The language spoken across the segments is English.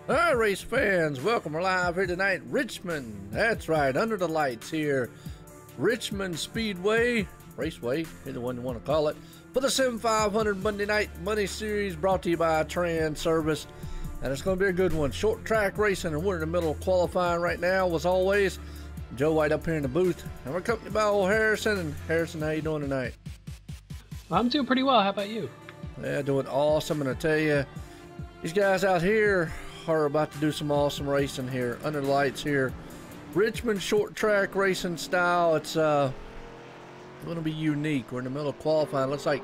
All right, race fans, welcome. We're live here tonight, Richmond. That's right, under the lights here. Richmond Speedway, Raceway, either one you want to call it, for the 7500 Monday Night Money Series, brought to you by Transervice. And it's going to be a good one. Short track racing, and we're in the middle of qualifying right now, as always. Joe White up here in the booth, and we're accompanied by old Harrison. And Harrison, how you doing tonight? I'm doing pretty well. How about you? Yeah, doing awesome. And I tell you, these guys out here are about to do some awesome racing here under the lights here. Richmond short track racing style. It's going to be unique. We're in the middle of qualifying. Looks like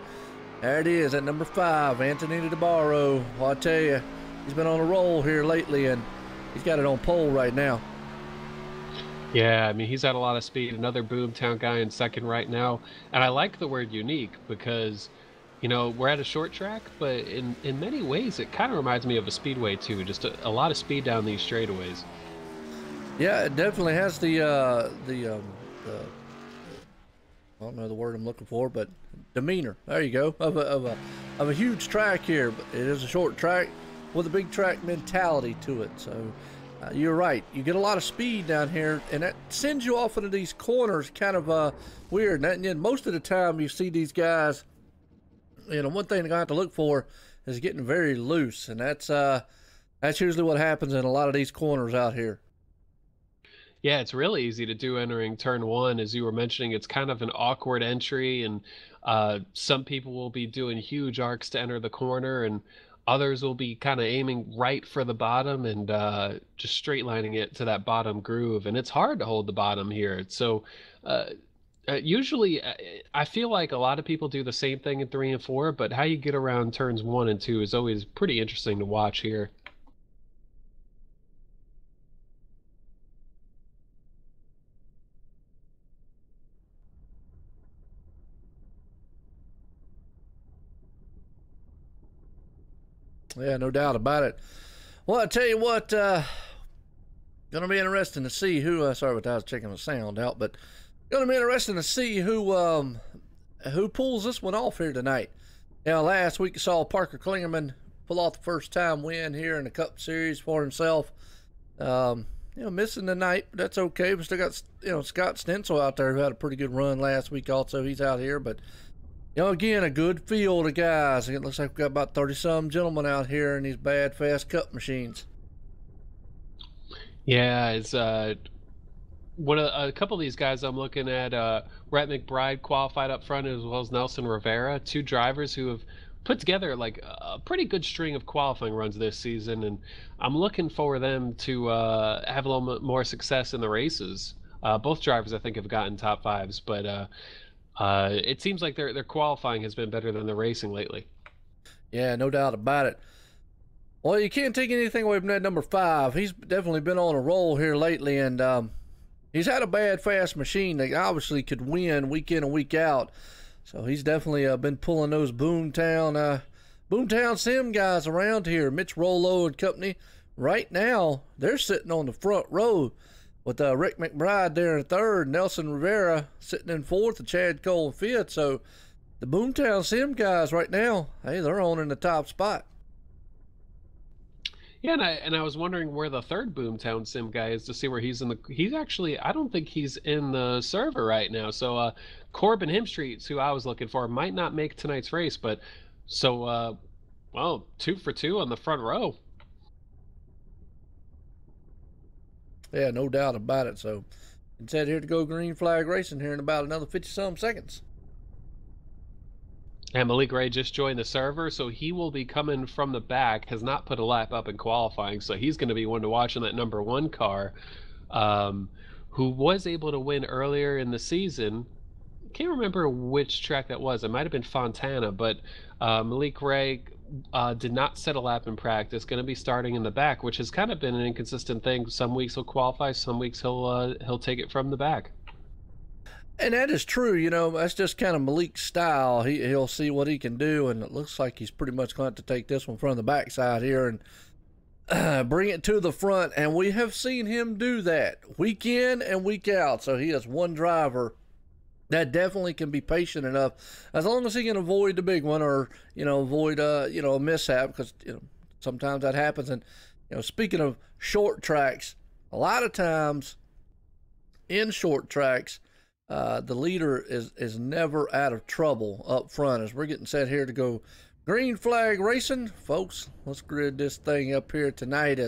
there it is at number 5, Anthony DeBarro. Well, I tell you, he's been on a roll here lately, and he's got it on pole right now. Yeah, I mean, he's had a lot of speed. Another Boomtown guy in second right now. And I like the word unique because, you know, we're at a short track, but in many ways it kind of reminds me of a speedway too. Just a lot of speed down these straightaways. Yeah, it definitely has the I don't know the word I'm looking for, but demeanor. There you go. Of a huge track here, but it is a short track with a big track mentality to it. So you're right. You get a lot of speed down here, and that sends you off into these corners, kind of weird. And most of the time, you see these guys. You know, one thing they're gonna have to look for is getting very loose, and that's usually what happens in a lot of these corners out here. Yeah, it's really easy to do entering turn one. As you were mentioning, it's kind of an awkward entry, and some people will be doing huge arcs to enter the corner, and others will be kind of aiming right for the bottom and just straight lining it to that bottom groove. And it's hard to hold the bottom here. So uh, usually, I feel like a lot of people do the same thing in three and four, but how you get around turns one and two is always pretty interesting to watch here. Yeah, no doubt about it. Well, I tell you what, gonna be interesting to see who. Sorry about that, I was checking the sound out, but gonna be interesting to see who pulls this one off here tonight. Now, last week you saw Parker Klingerman pull off the first time win here in the Cup Series for himself. Missing the night, but that's okay. We still got Scott Stensel out there who had a pretty good run last week. Also, he's out here, but again, a good field of guys. It looks like we've got about 30-some gentlemen out here in these bad, fast cup machines. Yeah, it's a couple of these guys I'm looking at. Rhett McBride qualified up front, as well as Nelson Rivera, two drivers who have put together like a pretty good string of qualifying runs this season, and I'm looking for them to have a little bit more success in the races. Both drivers, I think, have gotten top fives, but it seems like their qualifying has been better than the racing lately. Yeah, no doubt about it. Well, you can't take anything away from that number 5. He's definitely been on a roll here lately, and he's had a bad, fast machine that obviously could win week in and week out. So he's definitely been pulling those Boomtown Sim guys around here. Mitch Rollo and company. Right now, they're sitting on the front row with Rick McBride there in third, Nelson Rivera sitting in fourth, and Chad Cole in fifth. So the Boomtown Sim guys right now, hey, they're on in the top spot. Yeah, and I was wondering where the third Boomtown Sim guy is to see where he's in the. He's actually, I don't think he's in the server right now. So Corbin Hemstreet's who I was looking for, might not make tonight's race, but so well, 2 for 2 on the front row. Yeah, no doubt about it. So it's head here to go green flag racing here in about another 50-some seconds. And Malik Ray just joined the server, so he will be coming from the back. Has not put a lap up in qualifying, so he's going to be one to watch in that number 1 car, who was able to win earlier in the season. Can't remember which track that was. It might have been Fontana, but Malik Ray did not set a lap in practice. Going to be starting in the back, which has kind of been an inconsistent thing. Some weeks he'll qualify, some weeks he'll take it from the back. And that is true. That's just kind of Malik's style. He'll see what he can do, and it looks like he's pretty much going to take this one from the backside here and bring it to the front. And we have seen him do that week in and week out. So he is one driver that definitely can be patient enough, as long as he can avoid the big one, or avoid a mishap, because sometimes that happens. And speaking of short tracks, a lot of times in short tracks, the leader is never out of trouble up front. As we're getting set here to go green flag racing, folks, let's grid this thing up here tonight.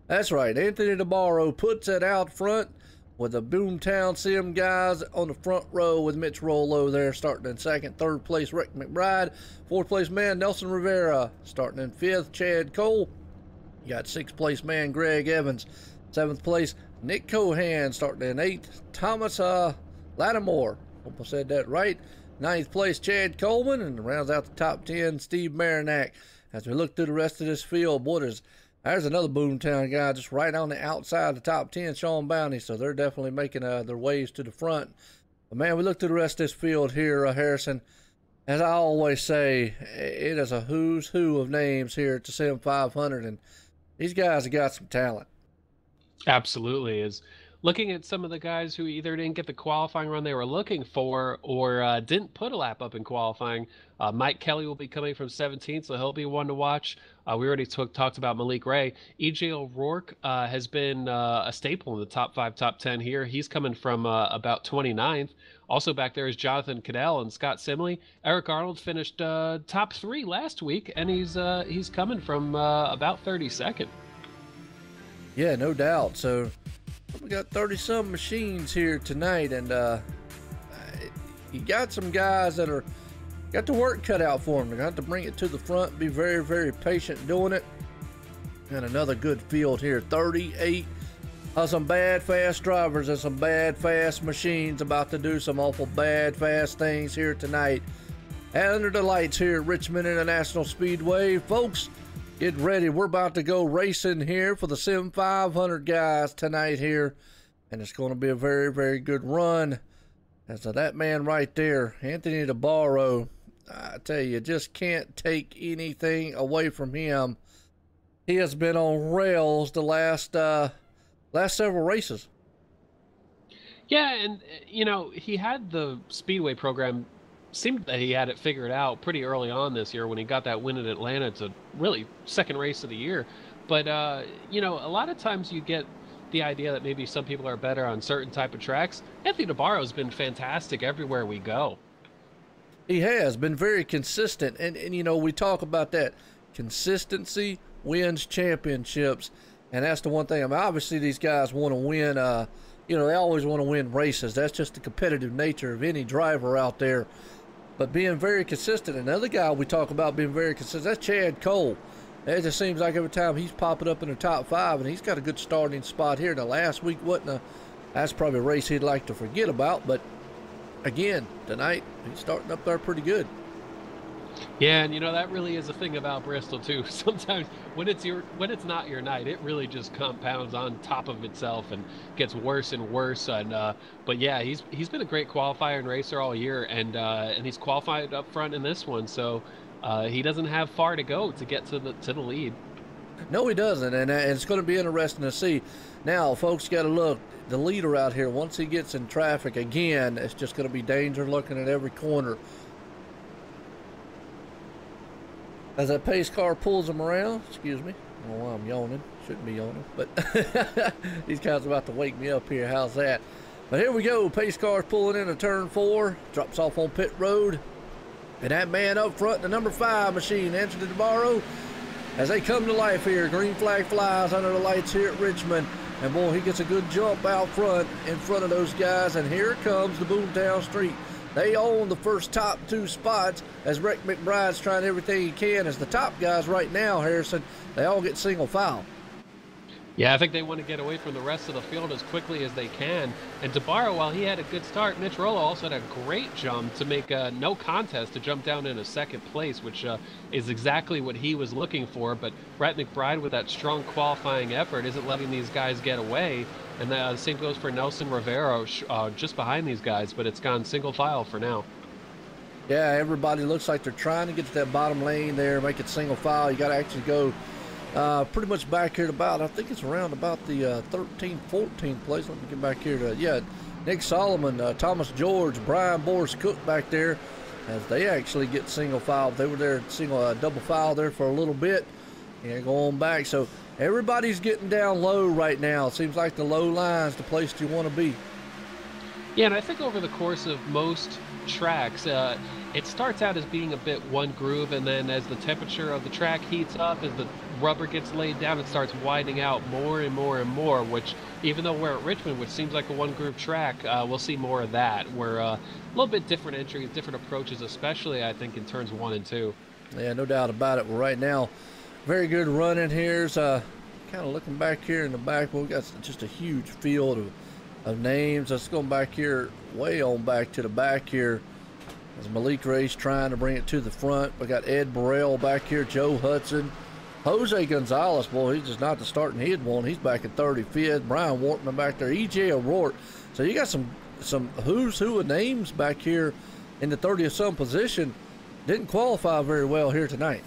That's right, Anthony DeBarro puts it out front with the Boomtown Sim guys on the front row, with Mitch Rollo there starting in second. Third place, Rick McBride. Fourth place man, Nelson Rivera. Starting in fifth, Chad Cole. You got sixth place man, Greg Evans. Seventh place, Nick Cohan. Starting in eighth, Thomas Lattimore. Hope I said that right. Ninth place, Chad Coleman. And rounds out the top 10, Steve Marinac. As we look through the rest of this field, boy, there's another Boomtown guy just right on the outside of the top 10, Sean Bounty. So they're definitely making their ways to the front. But, man, we look through the rest of this field here, Harrison. As I always say, it is a who's who of names here at the Sim 500. And these guys have got some talent. Absolutely. Is looking at some of the guys who either didn't get the qualifying run they were looking for, or didn't put a lap up in qualifying. Mike Kelly will be coming from 17th, so he'll be one to watch. We already talked about Malik Ray. EJ O'Rourke has been a staple in the top 5, top 10 here. He's coming from about 29th. Also back there is Jonathan Cadell and Scott Simley. Eric Arnold finished top 3 last week, and he's coming from about 32nd. Yeah, no doubt. So We got 30-some machines here tonight, and you got some guys that are got the work cut out for them. They're going to have to bring it to the front, be very, very patient doing it. And another good field here, 38 of some bad, fast drivers and some bad, fast machines about to do some awful bad, fast things here tonight. And under the lights here at Richmond International Speedway, folks, get ready. We're about to go racing here for the Sim 500 guys tonight here. And it's going to be a very, very good run. As to that man right there, Anthony DeBarro, I tell you, just can't take anything away from him. He has been on rails the last several races. Yeah, and you know, he had the Speedway program, seemed that he had it figured out pretty early on this year when he got that win in Atlanta. It's a really second race of the year. But you know, a lot of times you get the idea that maybe some people are better on certain type of tracks. Anthony DeBarro has been fantastic everywhere we go. He has been very consistent, and you know, we talk about that. Consistency wins championships, and that's the one thing. I mean, obviously these guys want to win, you know, they always want to win races. That's just the competitive nature of any driver out there. But being very consistent, another guy we talk about being very consistent, that's Chad Cole. It just seems like every time he's popping up in the top 5, and he's got a good starting spot here. Now, last week that's probably a race he'd like to forget about, but again, tonight, he's starting up there pretty good. Yeah, and you know, that really is a thing about Bristol too. Sometimes when it's not your night, it really just compounds on top of itself and gets worse and worse. And but yeah, he's been a great qualifier and racer all year, and he's qualified up front in this one, so he doesn't have far to go to get to the lead. No, he doesn't, and it's going to be interesting to see. Now, folks, got to look. The leader out here, once he gets in traffic again, it's just going to be danger looking at every corner. As that pace car pulls him around, excuse me, I don't know why I'm yawning, shouldn't be yawning, but these guys are about to wake me up here, how's that? But here we go, pace car's pulling into turn 4, drops off on pit road, and that man up front, the number 5 machine, Anthony DeBarro, as they come to life here, green flag flies under the lights here at Richmond, and boy, he gets a good jump out front in front of those guys, and here comes the Boomtown Street. They own the first top 2 spots as Rick McBride's trying everything he can as the top guys right now, Harrison. They all get single file. Yeah, I think they want to get away from the rest of the field as quickly as they can. And DeBarro, while he had a good start, Mitch Rollo also had a great jump to make no contest to jump down into second place, which is exactly what he was looking for. But Brett McBride, with that strong qualifying effort, isn't letting these guys get away. And the same goes for Nelson Rivero, just behind these guys, but it's gone single file for now. Yeah, everybody looks like they're trying to get to that bottom lane there, make it single file. You got to actually go pretty much back here to about, I think it's around about the 13th, 14th place. Let me get back here to, yeah, Nick Solomon, Thomas George, Brian Boris Cook back there as they actually get single file. They were there double file there for a little bit and go on back. So everybody's getting down low right now. It seems like the low line's the place you want to be. Yeah, and I think over the course of most tracks, it starts out as being a bit one groove, and then as the temperature of the track heats up, as the rubber gets laid down, it starts widening out more and more and more, which even though we're at Richmond, which seems like a one groove track, we'll see more of that. We're a little bit different entries, different approaches, especially I think in turns 1 and 2. Yeah, no doubt about it. Well, right now, very good running here. Kind of looking back here in the back, we've got just a huge field of names. Let's go back here, way on back to the back here. As Malik Ray's trying to bring it to the front. We got Ed Burrell back here, Joe Hudson. Jose Gonzalez, boy, he's just not the starting he'd won. He's back at 35th. Brian Wortman back there. E.J. O'Rourke. So you got some who's who of names back here in the 30th some position. Didn't qualify very well here tonight.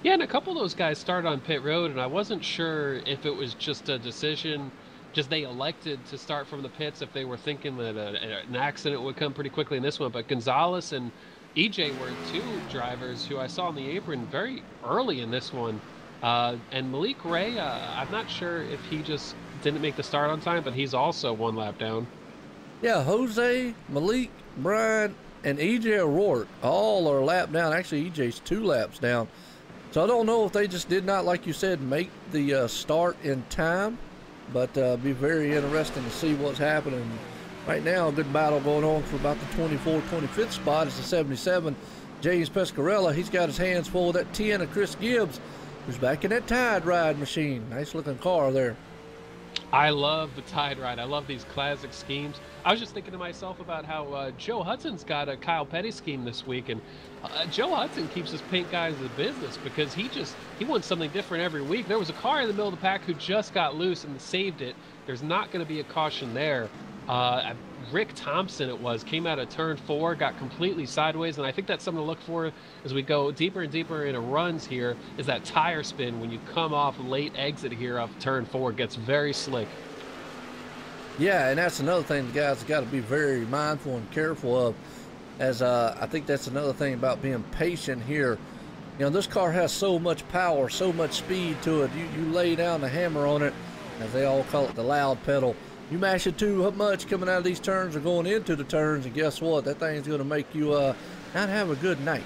Yeah, and a couple of those guys started on pit road, and I wasn't sure if it was just a decision, just they elected to start from the pits, if they were thinking that an accident would come pretty quickly in this one. But Gonzalez and EJ were 2 drivers who I saw on the apron very early in this one. And Malik Ray, I'm not sure if he just didn't make the start on time, but he's also 1 lap down. Yeah, Jose, Malik, Brian, and EJ O'Rourke all are a lap down. Actually, EJ's 2 laps down. So I don't know if they just did not, like you said, make the start in time, but be very interesting to see what's happening. Right now, a good battle going on for about the 25th spot. It's the 77. James Pescarella, he's got his hands full with that 10 of Chris Gibbs, who's back in that Tide Ride machine. Nice looking car there. I love the Tide Ride. I love these classic schemes. I was just thinking to myself about how Joe Hudson's got a Kyle Petty scheme this week, and Joe Hudson keeps his paint guys in business because he wants something different every week. There was a car in the middle of the pack who just got loose and saved it. There's not going to be a caution there. Rick Thompson came out of turn 4, got completely sideways, and I think that's something to look for as we go deeper and deeper into runs here, is that tire spin when you come off late exit here off turn 4. It gets very slick. Yeah, and that's another thing the guys got to be very mindful and careful of, as I think that's another thing about being patient here. You know, this car has so much power, so much speed to it. You lay down the hammer on it, as they all call it, the loud pedal. You mash it too much coming out of these turns or going into the turns, and guess what? That thing's going to make you not have a good night.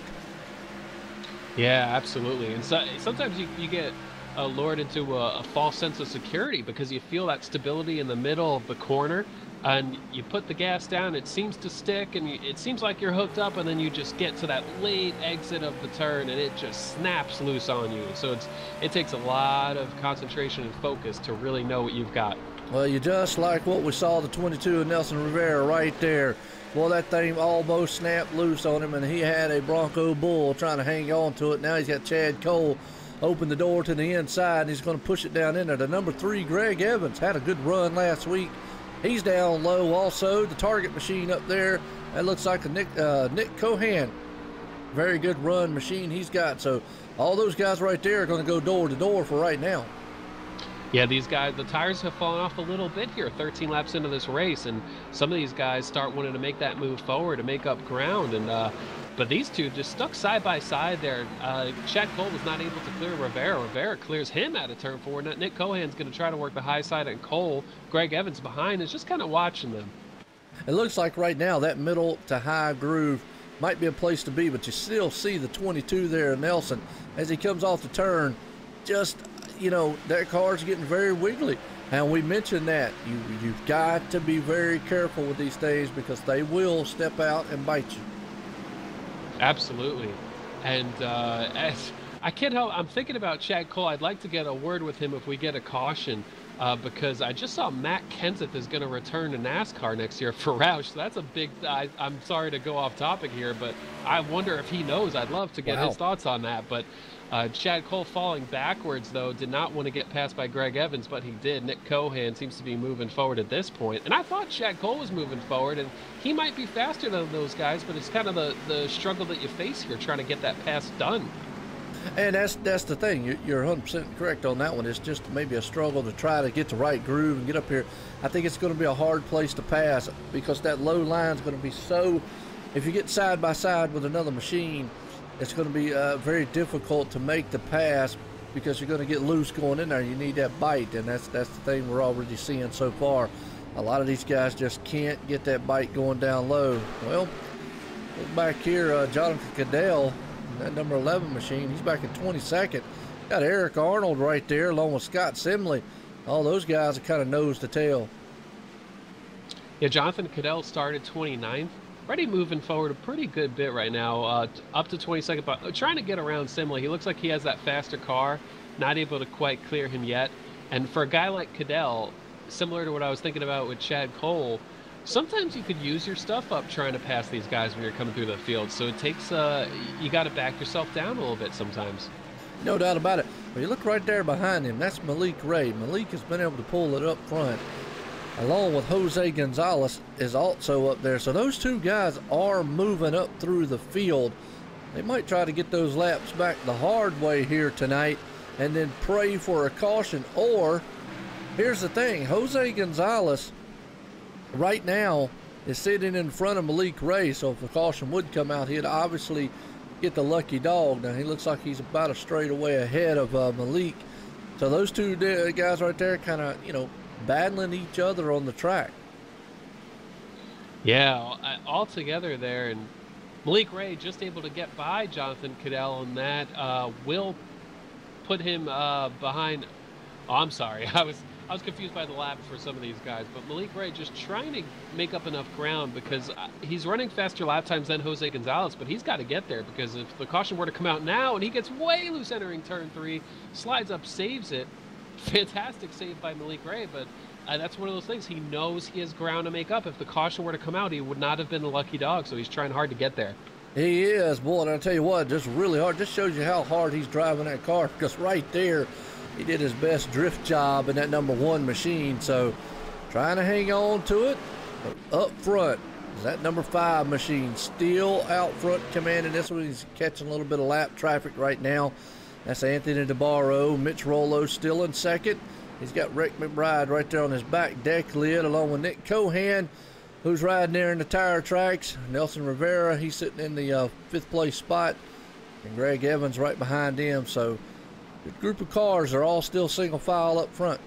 Yeah, absolutely. And so, sometimes you get lured into a false sense of security because you feel that stability in the middle of the corner, and you put the gas down, it seems to stick, and it seems like you're hooked up, and then you just get to that late exit of the turn, and it just snaps loose on you. So it takes a lot of concentration and focus to really know what you've got. Well, you just like what we saw the 22 of Nelson Rivera right there. Well, that thing almost snapped loose on him, and he had a Bronco Bull trying to hang on to it. Now he's got Chad Cole open the door to the inside, and he's going to push it down in there. The number 3, Greg Evans, had a good run last week. He's down low also. The target machine up there, that looks like a Nick Cohan. Very good run machine he's got. So all those guys right there are going to go door to door for right now. Yeah, these guys, the tires have fallen off a little bit here, 13 laps into this race, and some of these guys start wanting to make that move forward to make up ground, and but these two just stuck side by side there. Chad Cole was not able to clear Rivera. Rivera clears him out of turn 4. Nick Cohan's going to try to work the high side at Cole. Greg Evans behind is just kind of watching them. It looks like right now that middle to high groove might be a place to be, but you still see the 22 there, Nelson, as he comes off the turn. Just, you know, that car's getting very wiggly. And we mentioned that. You've got to be very careful with these things because they will step out and bite you. Absolutely. And as I can't help, I'm thinking about Chad Cole. I'd like to get a word with him if we get a caution, because I just saw Matt Kenseth is going to return to NASCAR next year for Roush. So that's a big, I'm sorry to go off topic here, but I wonder if he knows. I'd love to get his thoughts on that. But Chad Cole falling backwards, though, did not want to get passed by Greg Evans, but he did. Nick Cohan seems to be moving forward at this point. And I thought Chad Cole was moving forward, and he might be faster than those guys, but it's kind of the struggle that you face here trying to get that pass done. And that's the thing. You're 100% correct on that one. It's just maybe a struggle to try to get the right groove and get up here. I think it's going to be a hard place to pass because that low line is going to be so, if you get side by side with another machine, it's going to be very difficult to make the pass because you're going to get loose going in there. You need that bite, and that's the thing we're already seeing so far. A lot of these guys just can't get that bite going down low. Well, look back here, Jonathan Cadell, that number 11 machine, he's back in 22nd. Got Eric Arnold right there along with Scott Simley. All those guys are kind of nose to tail. Yeah, Jonathan Cadell started 29th. Already moving forward a pretty good bit right now, up to 22nd, but trying to get around Simley. He looks like he has that faster car, not able to quite clear him yet. And for a guy like Cadell, similar to what I was thinking about with Chad Cole, sometimes you could use your stuff up trying to pass these guys when you're coming through the field. So it takes, you got to back yourself down a little bit sometimes. No doubt about it. But you look right there behind him, that's Malik Ray. Malik has been able to pull it up front, along with Jose Gonzalez is also up there. So those two guys are moving up through the field. They might try to get those laps back the hard way here tonight and then pray for a caution. Or, here's the thing, Jose Gonzalez right now is sitting in front of Malik Ray, so if a caution would come out, he'd obviously get the lucky dog. Now, he looks like he's about a straightaway ahead of Malik. So those two guys right there kind of, you know, battling each other on the track. Yeah, all together there, and Malik Ray just able to get by Jonathan Cadell on that. Will put him behind. Oh, I'm sorry, I was confused by the laps for some of these guys, but Malik Ray just trying to make up enough ground because he's running faster lap times than Jose Gonzalez, but he's got to get there because if the caution were to come out now and he gets way loose entering turn 3, slides up, saves it. Fantastic save by Malik Ray, but that's one of those things. He knows he has ground to make up. If the caution were to come out, he would not have been the lucky dog, so he's trying hard to get there. He is, boy, and I'll tell you what, just really hard. Just shows you how hard he's driving that car, because right there, he did his best drift job in that number 1 machine. So trying to hang on to it. Up front is that number 5 machine, still out front commanding this one. He's catching a little bit of lap traffic right now. That's Anthony DeBarro. Mitch Rollo still in second. He's got Rick McBride right there on his back deck lid, along with Nick Cohan, who's riding there in the tire tracks. Nelson Rivera, he's sitting in the 5th place spot, and Greg Evans right behind him. So good group of cars are all still single file up front.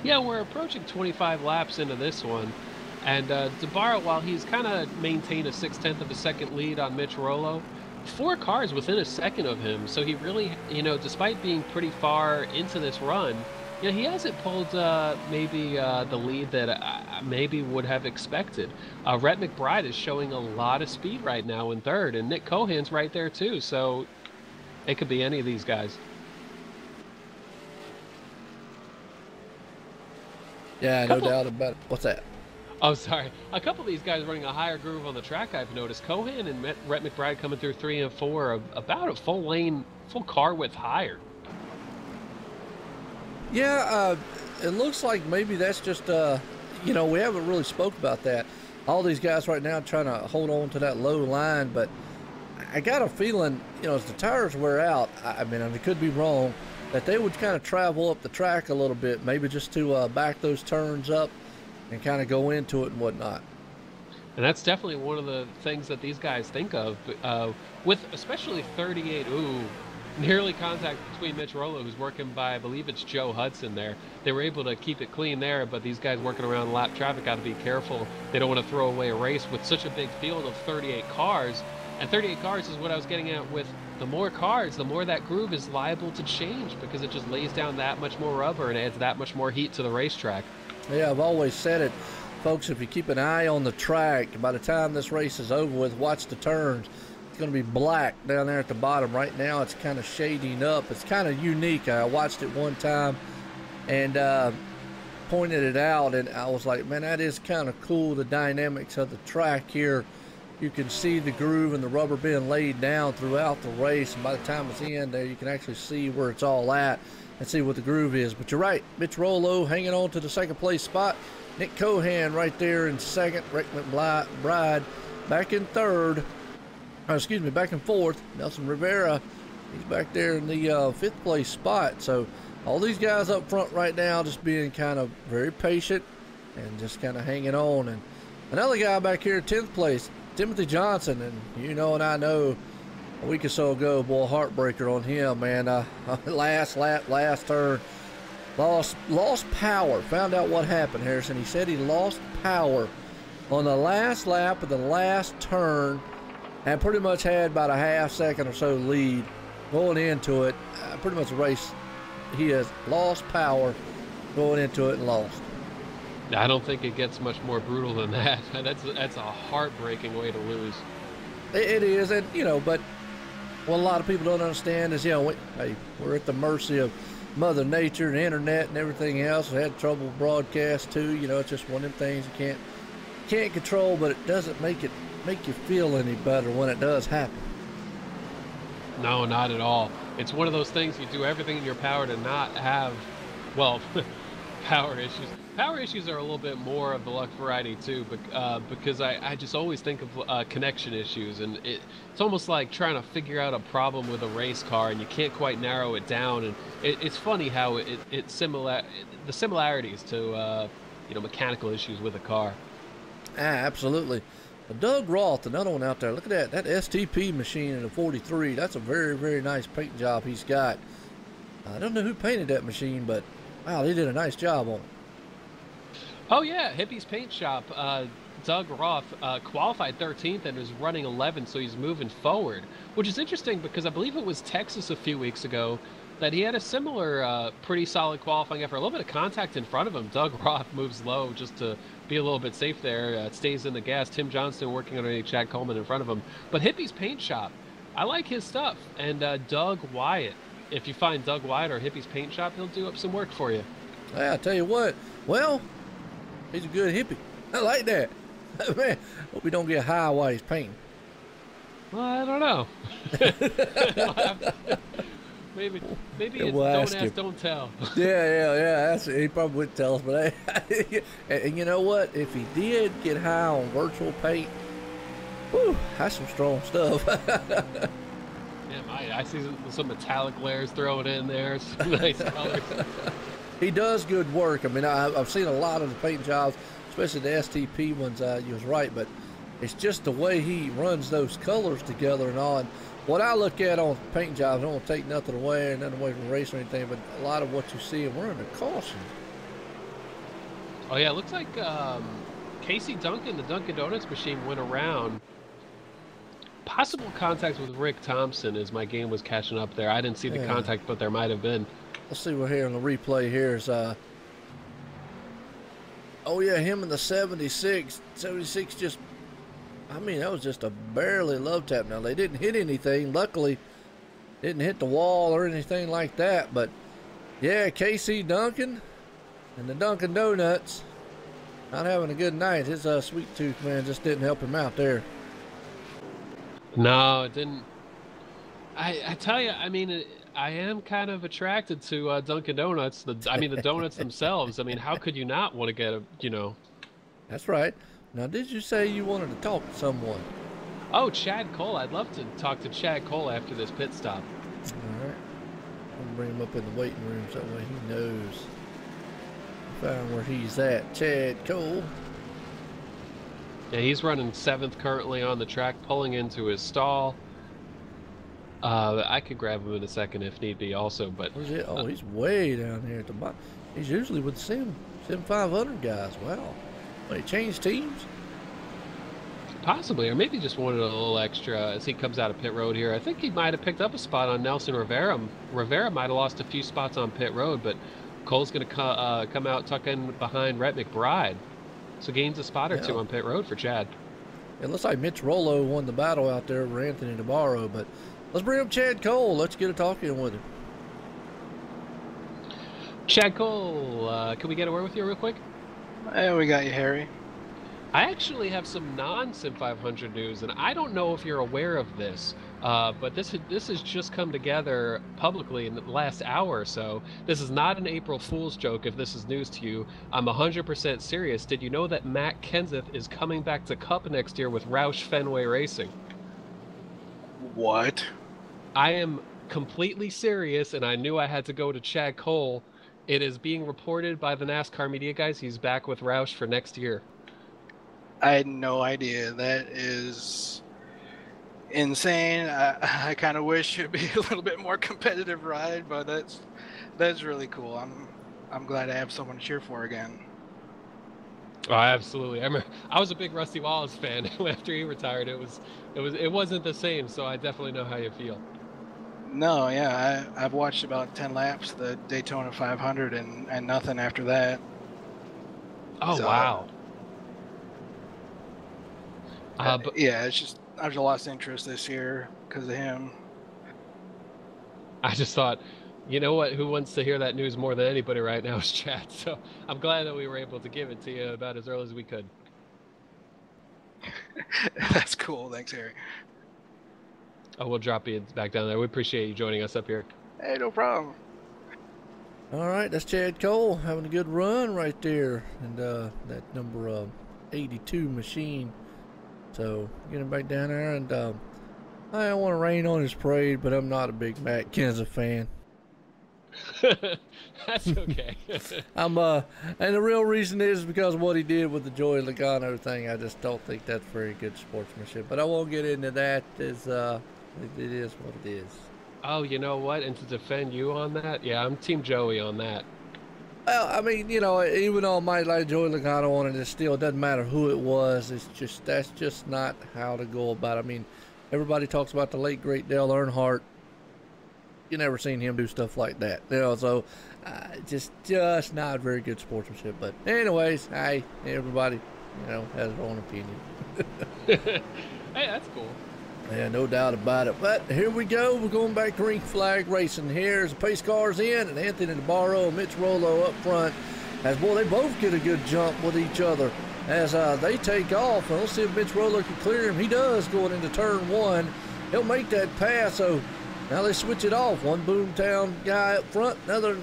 Yeah, we're approaching 25 laps into this one, and DeBarro, while he's kind of maintained a 6/10 of a second lead on Mitch Rollo, 4 cars within a second of him. So he really, despite being pretty far into this run, he hasn't pulled maybe the lead that I maybe would have expected. Rhett McBride is showing a lot of speed right now in 3rd, and Nick Cohan's right there too. So it could be any of these guys. Yeah, no doubt about it. What's that? Oh, sorry. A couple of these guys running a higher groove on the track, I've noticed. Cohan and Rhett McBride coming through 3 and 4, about a full car width higher. Yeah, it looks like maybe that's just, we haven't really spoke about that. All these guys right now trying to hold on to that low line, but I got a feeling, as the tires wear out, I mean, I could be wrong, that they would kind of travel up the track a little bit, maybe just to back those turns up and kind of go into it and whatnot. And that's definitely one of the things that these guys think of, with especially 38. Ooh, nearly contact between Mitch Rollo, who's working by, I believe it's Joe Hudson there. They were able to keep it clean there, but these guys working around lap traffic got to be careful. They don't want to throw away a race with such a big field of 38 cars. And 38 cars is what I was getting at with the more cars, the more that groove is liable to change because it just lays down that much more rubber and adds that much more heat to the racetrack. Yeah, I've always said it, folks, if you keep an eye on the track, by the time this race is over with, watch the turns. It's going to be black down there at the bottom. Right now it's kind of shading up. It's kind of unique. I watched it one time and pointed it out, and I was like, man, that is kind of cool, the dynamics of the track here. You can see the groove and the rubber being laid down throughout the race, and by the time it's in there, you can actually see where it's all at and see what the groove is. But you're right, Mitch Rollo hanging on to the 2nd place spot. Nick Cohan right there in 2nd. Rick McBride back in 3rd. Back in 4th. Nelson Rivera, he's back there in the 5th place spot. So all these guys up front right now just being kind of very patient and just kind of hanging on. And another guy back here, 10th place, Timothy Johnson, and and I know a week or so ago, boy, heartbreaker on him, man. Last lap, last turn, lost power. Found out what happened, Harrison. He said he lost power on the last lap of the last turn and pretty much had about a half second or so lead going into it. Pretty much the race, he has lost power going into it and lost. I don't think it gets much more brutal than that. That's a heartbreaking way to lose. It is, and but what a lot of people don't understand is, we're at the mercy of Mother Nature and internet and everything else. We had trouble broadcast too. It's just one of them things you can't control, but it doesn't make you feel any better when it does happen. No, not at all. It's one of those things you do everything in your power to not have, well, power issues. Power issues are a little bit more of the luck variety too, but because I just always think of connection issues, and it's almost like trying to figure out a problem with a race car and you can't quite narrow it down. And it's funny how the similarities to mechanical issues with a car. Absolutely. Doug Roth, another one out there. Look at that STP machine in a 43. That's a very, very nice paint job he's got. I don't know who painted that machine, but wow, they did a nice job on it. Oh yeah, Hippie's Paint Shop. Doug Roth qualified 13th and is running 11th, so he's moving forward, which is interesting because I believe it was Texas a few weeks ago that he had a similar, pretty solid qualifying effort. A little bit of contact in front of him. Doug Roth moves low just to be a little bit safe there. Stays in the gas. Tim Johnston working underneath Chad Coleman in front of him. But Hippie's Paint Shop, I like his stuff. And Doug Wyatt, if you find Doug Wyatt or Hippie's Paint Shop, he'll do up some work for you. Hey, I tell you what. Well, he's a good hippie. I like that. Man, hope he don't get high while he's painting. Well, I don't know. maybe it's We'll don't ask, don't tell. Yeah. That's, he probably wouldn't tell us, but hey, and you know what? If he did get high on virtual paint, whew, that's some strong stuff. I see some metallic layers thrown in there, some nice colors. He does good work. I mean, I've seen a lot of the paint jobs, especially the STP ones. You was right, but it's just the way he runs those colors together and all. And what I look at on paint jobs, I don't want to take nothing away and nothing away from race or anything, but a lot of what you see, and we're under caution. Oh yeah, it looks like Casey Duncan, the Dunkin' Donuts machine, went around. Possible contact with Rick Thompson as my game was catching up there. I didn't see the contact, but there might have been. Let's see what here in the replay here is. Oh yeah, him in the 76 just, I mean, that was just a barely love tap. Now they didn't hit anything, luckily didn't hit the wall or anything like that, but yeah, KC Duncan and the Dunkin' Donuts not having a good night. His sweet tooth, man, just didn't help him out there. No, it didn't. I tell you, I mean, I am kind of attracted to Dunkin' Donuts. The donuts themselves. I mean, how could you not want to get That's right. Now, did you say you wanted to talk to someone? Oh, Chad Cole. I'd love to talk to Chad Cole after this pit stop. All right. I'll bring him up in the waiting room so that way he knows. Find where he's at. Chad Cole. Yeah, he's running 7th currently on the track, pulling into his stall. I could grab him in a second if need be also, but... Where's it? Oh, he's way down here at the bottom. He's usually with Sim 500 guys. Wow. Well, he changed teams? Possibly, or maybe just wanted a little extra as he comes out of pit road here. I think he might have picked up a spot on Nelson Rivera. Rivera might have lost a few spots on pit road, but Cole's going to come out, tuck in behind Rhett McBride. So gains a spot or two on pit road for Chad. It looks like Mitch Rollo won the battle out there over Anthony Navarro, but let's bring up Chad Cole. Let's get a talking with him. Chad Cole, can we get a word with you real quick? Yeah, we got you, Harry. I actually have some non-Sim 500 news, and I don't know if you're aware of this, but this has just come together publicly in the last hour or so. This is not an April Fool's joke if this is news to you. I'm 100% serious. Did you know that Matt Kenseth is coming back to Cup next year with Roush Fenway Racing? What? I am completely serious, and I knew I had to go to Chad Cole. It is being reported by the NASCAR media guys. He's back with Roush for next year. I had no idea. That is insane. I kind of wish it'd be a little bit more competitive ride, but that's really cool. I'm glad I have someone to cheer for again. Oh, absolutely. I was a big Rusty Wallace fan. After he retired, it wasn't the same. So I definitely know how you feel. No, yeah, I've watched about 10 laps of the Daytona 500 and nothing after that. Oh, so, wow. But yeah, it's just I've lost interest this year because of him. I just thought, you know what? Who wants to hear that news more than anybody right now is Chad. So I'm glad that we were able to give it to you about as early as we could. That's cool. Thanks, Harry. Oh, we'll drop you back down there. We appreciate you joining us up here. Hey, no problem. All right, that's Chad Cole having a good run right there, and that number 82 machine. So get him back down there, and I don't want to rain on his parade, but I'm not a big Matt Kenseth fan. That's okay. And the real reason is because of what he did with the Joey Logano thing. I just don't think that's very good sportsmanship. But I won't get into that. It is what it is. Oh, you know what? And to defend you on that, yeah, I'm Team Joey on that. Well, I mean, you know, even though I might like Joey Logano on it, it still doesn't matter who it was. That's just not how to go about it. I mean, everybody talks about the late great Dale Earnhardt. You never seen him do stuff like that. So just not very good sportsmanship. But anyways, hey, everybody, has their own opinion. Hey, that's cool. Yeah, no doubt about it. But here we go. We're going back to Green Flag Racing. Here's the pace cars in, and Anthony Navarro and Mitch Rollo up front. As boy, they both get a good jump with each other as they take off. And let's see if Mitch Rollo can clear him. He does going into turn one. He'll make that pass. So now they switch it off. One Boomtown guy up front, another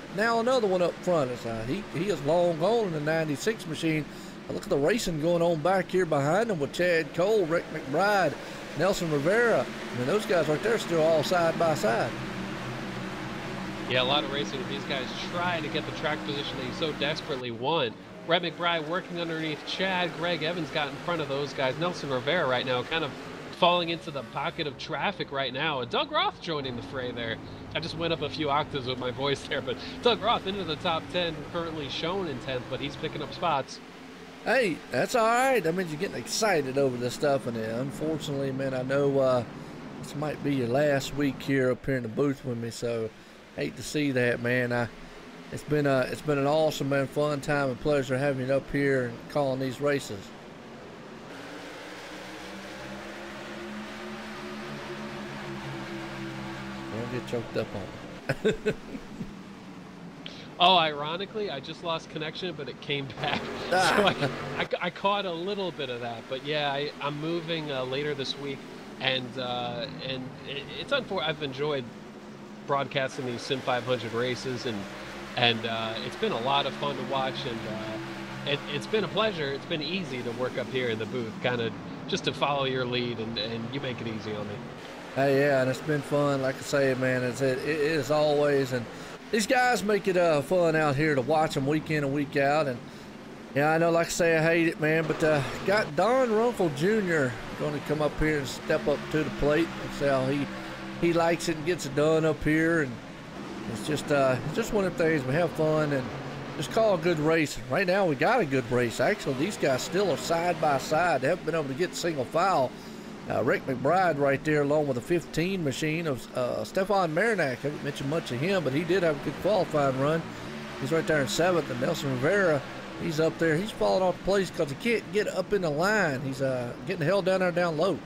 one up front. He is long gone in the 96 machine. Look at the racing going on back here behind him with Chad Cole, Rick McBride, Nelson Rivera. I mean, those guys right there still all side by side. Yeah, a lot of racing with these guys trying to get the track position they so desperately want. Brett McBride working underneath Chad. Greg Evans got in front of those guys. Nelson Rivera right now kind of falling into the pocket of traffic right now. And Doug Roth joining the fray there. I just went up a few octaves with my voice there, but Doug Roth into the top 10, currently shown in 10th, but he's picking up spots. Hey, that's all right. That means you're getting excited over this stuff. And unfortunately, man, I know this might be your last week here up here in the booth with me, so hate to see that, man. It's been an awesome and fun time and pleasure having you up here and calling these races. Don't get choked up on it. Oh, ironically, I just lost connection, but it came back. So I caught a little bit of that. But yeah, I'm moving later this week, and it's unfortunate. I've enjoyed broadcasting these Sim 500 races, and it's been a lot of fun to watch, and it's been a pleasure. It's been easy to work up here in the booth, kind of just to follow your lead, and you make it easy on me. Hey, yeah, and it's been fun. Like I say, man, it is always, and these guys make it fun out here to watch them week in and week out. And yeah, I know, like I say, I hate it, man, but got Don Runkle Jr. going to come up here and step up to the plate and see how he likes it and gets it done up here. And it's just one of the things. We have fun and just call a good race. Right now, we got a good race. Actually, these guys still are side by side. They haven't been able to get single file. Rick McBride right there along with a 15 machine of Stefan Marinac. I haven't mentioned much of him, but he did have a good qualifying run. He's right there in 7th. And Nelson Rivera, he's up there. He's falling off the place because he can't get up in the line. He's getting held down there down low.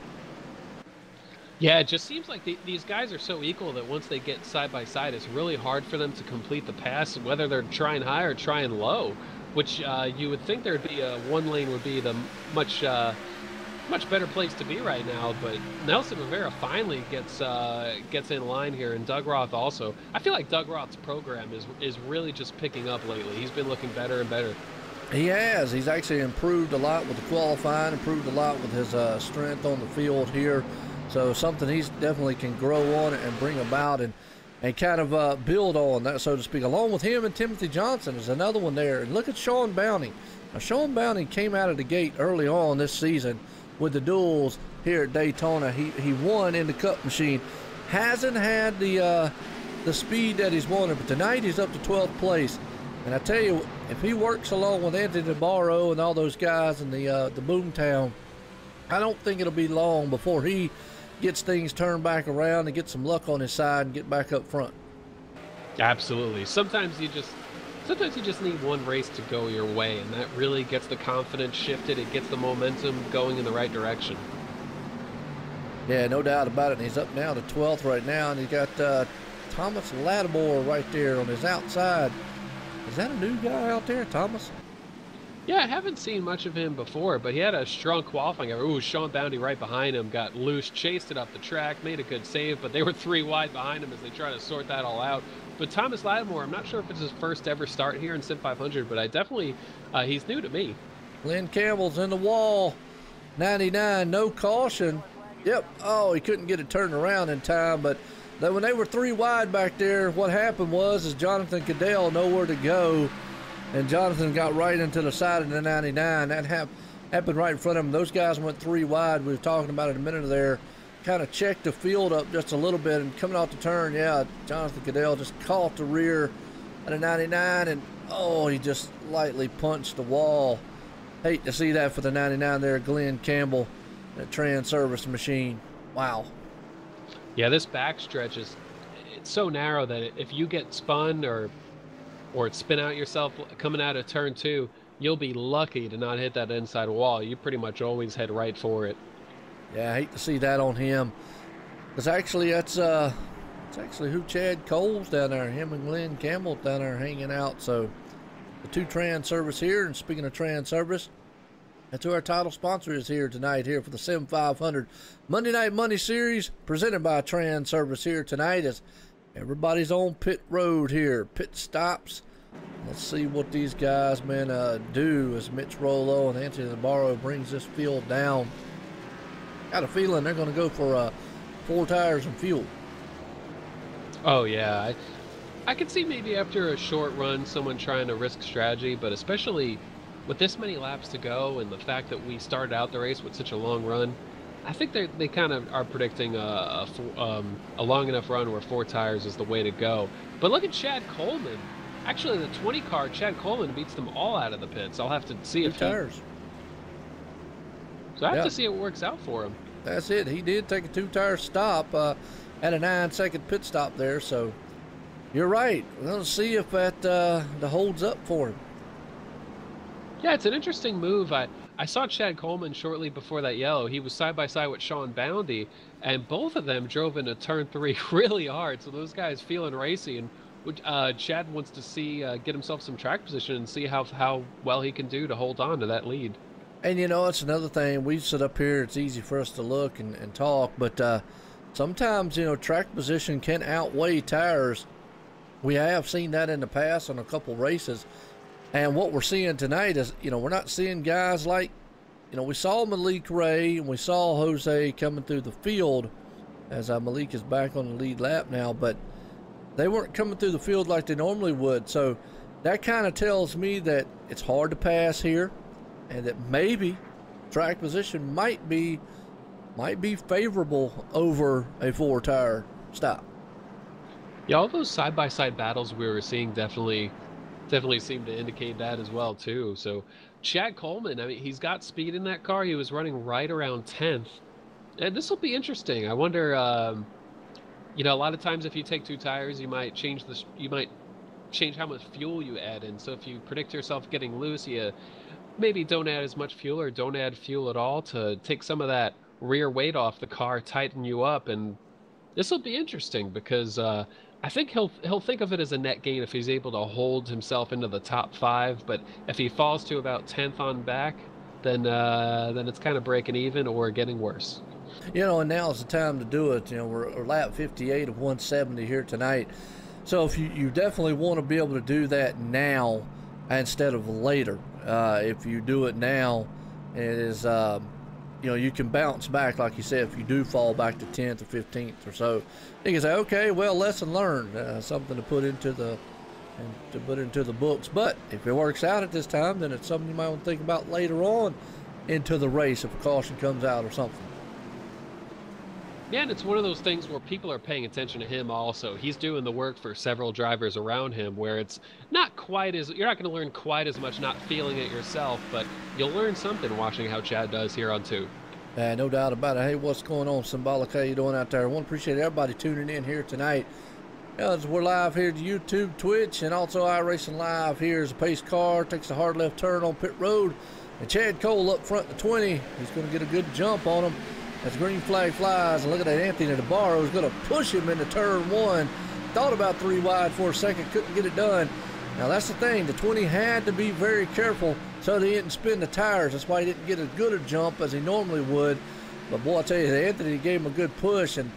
Yeah, it just seems like these guys are so equal that once they get side by side, it's really hard for them to complete the pass, whether they're trying high or trying low, which you would think there'd be one lane would be the much better place to be right now, but Nelson Rivera finally gets in line here, and Doug Roth also. I feel like Doug Roth's program is really just picking up lately. He's been looking better and better. He has. He's actually improved a lot with the qualifying, improved a lot with his strength on the field here. So something he's definitely can grow on and bring about and kind of build on that, so to speak. Along with him and Timothy Johnson is another one there. And look at Sean Bounty. Now, Sean Bounty came out of the gate early on this season with the duels here at Daytona. He won in the Cup machine. Hasn't had the speed that he's wanted, but tonight he's up to 12th place. And I tell you, if he works along with Anthony Navarro and all those guys in the Boomtown, I don't think it'll be long before he gets things turned back around and get some luck on his side and get back up front. Absolutely. Sometimes you just need one race to go your way, and that really gets the confidence shifted. It gets the momentum going in the right direction. Yeah, no doubt about it. And he's up now to 12th right now, and he's got Thomas Lattimore right there on his outside. Is that a new guy out there, Thomas? Yeah, I haven't seen much of him before, but he had a strong qualifying. Ooh, Sean Bounty right behind him, got loose, chased it up the track, made a good save, but they were 3 wide behind him as they try to sort that all out. But Thomas Lattimore, I'm not sure if it's his first ever start here in Sim 500, but I definitely, he's new to me. Glenn Campbell's in the wall. 99, no caution. Yep. Oh, he couldn't get it turned around in time, but when they were 3 wide back there, what happened was Jonathan Cadell nowhere to go, and Jonathan got right into the side of the 99. That happened right in front of him. Those guys went 3 wide. We were talking about it a minute there. Kind of checked the field up just a little bit, and coming off the turn, yeah, Jonathan Cadell just caught the rear at a 99, and oh, he just lightly punched the wall. Hate to see that for the 99 there, Glenn Campbell, that Transervice machine. Wow. Yeah, this backstretch it's so narrow that if you get spun or spin out yourself coming out of turn 2, you'll be lucky to not hit that inside wall. You pretty much always head right for it. Yeah, I hate to see that on him. Because actually, it's actually who Chad Cole's down there. Him and Glenn Campbell down there hanging out. So the two Transervice here. And speaking of Transervice, that's who our title sponsor is here tonight here for the 7500 Monday Night Money Series presented by Transervice here tonight as everybody's on pit road here. Pit stops. Let's see what these guys, man, do as Mitch Rollo and Anthony DeBarro brings this field down. Got a feeling they're going to go for 4 tires and fuel. Oh, yeah. I could see maybe after a short run someone trying to risk strategy, but especially with this many laps to go and the fact that we started out the race with such a long run, I think they kind of are predicting a long enough run where 4 tires is the way to go. But look at Chad Coleman. Actually, the 20 car, Chad Coleman beats them all out of the pits. I'll have to see if 2 tires. So I have to see if it works out for him. That's it. He did take a 2-tire stop at a 9-second pit stop there. So you're right. We're going to see if that holds up for him. Yeah, it's an interesting move. I saw Chad Coleman shortly before that yellow. He was side by side with Sean Boundy, and both of them drove into turn 3 really hard. So those guys feeling racy, and Chad wants to see get himself some track position and see how well he can do to hold on to that lead. And you know, it's another thing. We sit up here. It's easy for us to look and talk, but sometimes, you know, track position can outweigh tires. We have seen that in the past on a couple races. And what we're seeing tonight is, you know, we're not seeing guys like, you know, we saw Malik Ray and we saw Jose coming through the field as Malik is back on the lead lap now, but they weren't coming through the field like they normally would. So that kind of tells me that it's hard to pass here and that maybe track position might be favorable over a 4-tire stop. Yeah, all those side-by-side battles we were seeing definitely seem to indicate that as well too. So Chad Coleman, I mean, he's got speed in that car. He was running right around 10th, and this will be interesting. I wonder, you know, a lot of times if you take 2 tires, you might change how much fuel you add in. So if you predict yourself getting loose, you maybe don't add as much fuel or don't add fuel at all to take some of that rear weight off the car, tighten you up. And this will be interesting because I think he'll think of it as a net gain if he's able to hold himself into the top 5. But if he falls to about 10th on back, then it's kind of breaking even or getting worse. You know, and now's the time to do it. You know, we're lap 58 of 170 here tonight. So if you definitely want to be able to do that now instead of later. If you do it now, it is, you know, you can bounce back, like you said, if you do fall back to 10th or 15th or so. You can say, okay, well, lesson learned, something to put into the books. But if it works out at this time, then it's something you might want to think about later on into the race if a caution comes out or something. Yeah, and it's one of those things where people are paying attention to him also. He's doing the work for several drivers around him where it's not quite as, you're not going to learn quite as much not feeling it yourself, but you'll learn something watching how Chad does here on 2. No doubt about it. Hey, what's going on, Symbolic? How you doing out there? I want to appreciate everybody tuning in here tonight. As we're live here to YouTube, Twitch, and also iRacing Live here as a pace car takes a hard left turn on pit road. And Chad Cole up front to 20. He's going to get a good jump on him. As green flag flies, and look at that, Anthony DeBarro is going to push him into turn 1. Thought about 3 wide for a second, couldn't get it done. Now that's the thing, the 20 had to be very careful so he didn't spin the tires. That's why he didn't get as good a jump as he normally would. But boy, I tell you, Anthony gave him a good push, and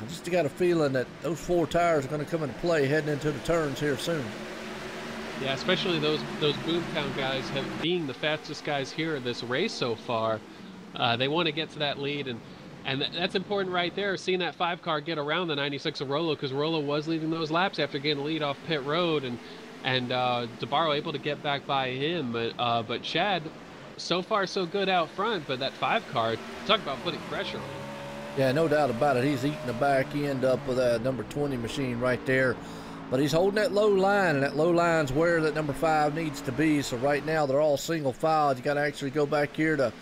I just got a feeling that those 4 tires are going to come into play heading into the turns here soon. Yeah, especially those Boomtown guys being the fastest guys here in this race so far. They want to get to that lead, and that's important right there, seeing that 5 car get around the 96 of Rollo, because Rollo was leading those laps after getting a lead off pit road, and DeBarro able to get back by him. But Chad, so far so good out front, but that 5 car, talk about putting pressure on him. Yeah, no doubt about it. He's eating the back end up with that number 20 machine right there. But he's holding that low line, and that low line's where that number 5 needs to be. So right now they're all single filed. You got to actually go back here to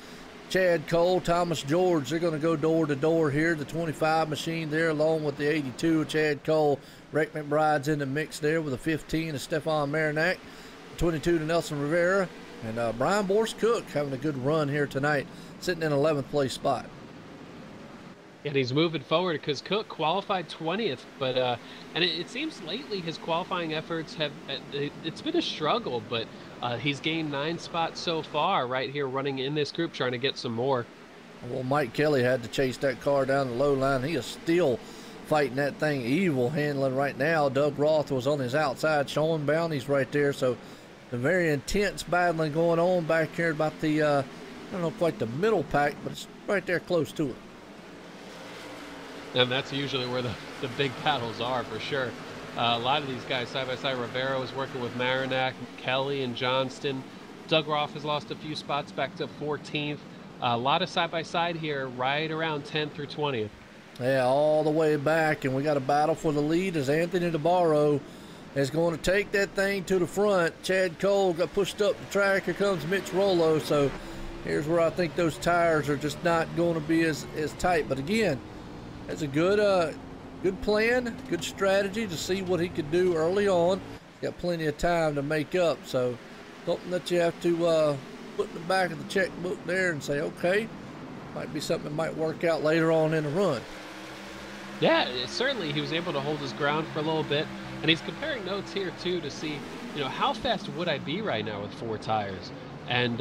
Chad Cole, Thomas George, they're going to go door to door here. The 25 machine there, along with the 82 of Chad Cole. Rick McBride's in the mix there with a 15 of Stephon Marinac, 22 to Nelson Rivera, and Brian Boris Cook having a good run here tonight, sitting in 11th place spot. And he's moving forward because Cook qualified 20th, but and it seems lately his qualifying efforts have it's been a struggle, but he's gained 9 spots so far right here running in this group, trying to get some more. Well, Mike Kelly had to chase that car down the low line. He is still fighting that thing evil handling right now. Doug Roth was on his outside. Sean Bounty's right there, so the very intense battling going on back here about the I don't know quite the middle pack, but it's right there close to it. And that's usually where the big battles are, for sure. A lot of these guys side by side. Rivera was working with Marinac, Kelly, and Johnston. Doug Roth has lost a few spots back to 14th. A lot of side by side here, right around 10th through 20th. Yeah, all the way back, and we got a battle for the lead as Anthony DeBarro is going to take that thing to the front. Chad Cole got pushed up the track. Here comes Mitch Rollo. So here's where I think those tires are just not going to be as tight. But again, that's a good plan, good strategy to see what he could do early on. Got plenty of time to make up, so something that you have to put in the back of the checkbook there and say, okay, might be something that might work out later on in the run. Yeah, certainly he was able to hold his ground for a little bit, and he's comparing notes here too to see, how fast would I be right now with 4 tires? And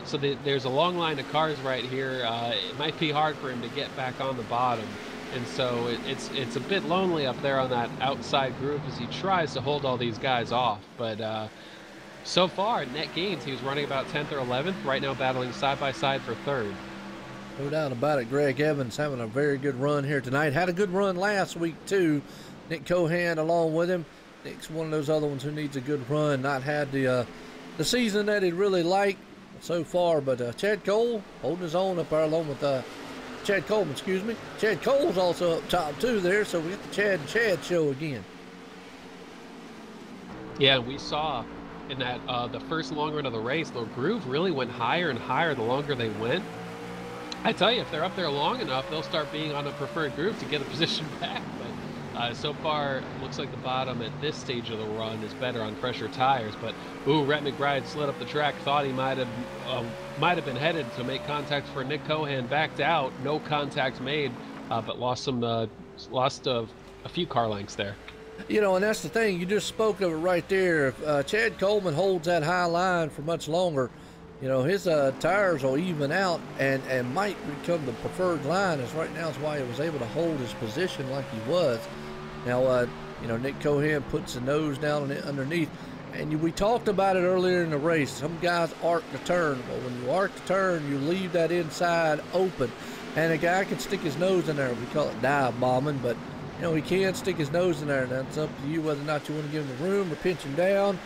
so there's a long line of cars right here. It might be hard for him to get back on the bottom. And so it's a bit lonely up there on that outside group as he tries to hold all these guys off. But so far, net gains, he was running about 10th or 11th. Right now battling side by side for 3rd. No doubt about it. Greg Evans having a very good run here tonight. Had a good run last week, too. Nick Cohan along with him. Nick's one of those other ones who needs a good run. Not had the season that he'd really liked so far. But Chad Cole holding his own up there along with Chad Coleman, excuse me. Chad Cole's also up top, too, there. So we get the Chad and Chad show again. Yeah, we saw in that the first long run of the race, the groove really went higher and higher the longer they went. I tell you, if they're up there long enough, they'll start being on a preferred groove to get a position back. But so far, looks like the bottom at this stage of the run is better on fresher tires. But Rhett McBride slid up the track, thought he might have been headed to make contact for Nick Cohan, backed out, no contact made, but lost a few car lengths there. And that's the thing. You just spoke of it right there. If Chad Coleman holds that high line for much longer, his tires will even out and might become the preferred line, as right now is why he was able to hold his position like he was. Now, Nick Cohan puts the nose down underneath, and we talked about it earlier in the race. Some guys arc the turn. Well, when you arc the turn, you leave that inside open, and a guy can stick his nose in there. We call it dive bombing, but he can stick his nose in there, and it's up to you whether or not you want to give him the room or pinch him down.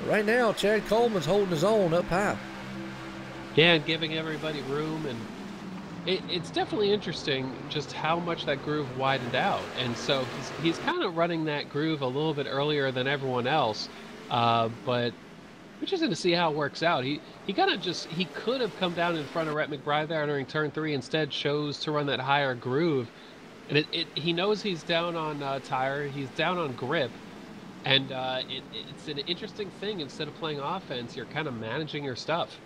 But right now, Chad Coleman's holding his own up high. Yeah, and giving everybody room, and it's definitely interesting just how much that groove widened out. And so he's kind of running that groove a little bit earlier than everyone else, but we're just going to see how it works out. He could have come down in front of Rhett McBride there during turn 3, instead chose to run that higher groove. And he knows he's down on tire, he's down on grip, and it's an interesting thing. Instead of playing offense, you're kind of managing your stuff.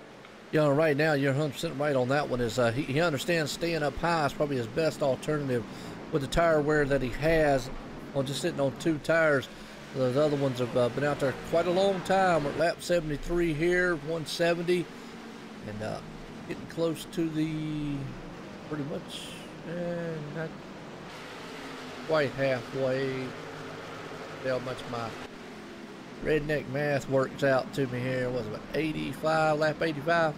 Right now, you're 100% right on that one. Is he understands staying up high is probably his best alternative with the tire wear that he has on just sitting on 2 tires. Those other ones have been out there quite a long time. We're at lap 73 here, 170, and getting close to the pretty much not quite halfway. See how much my redneck math works out to me here. Was it 85, lap 85?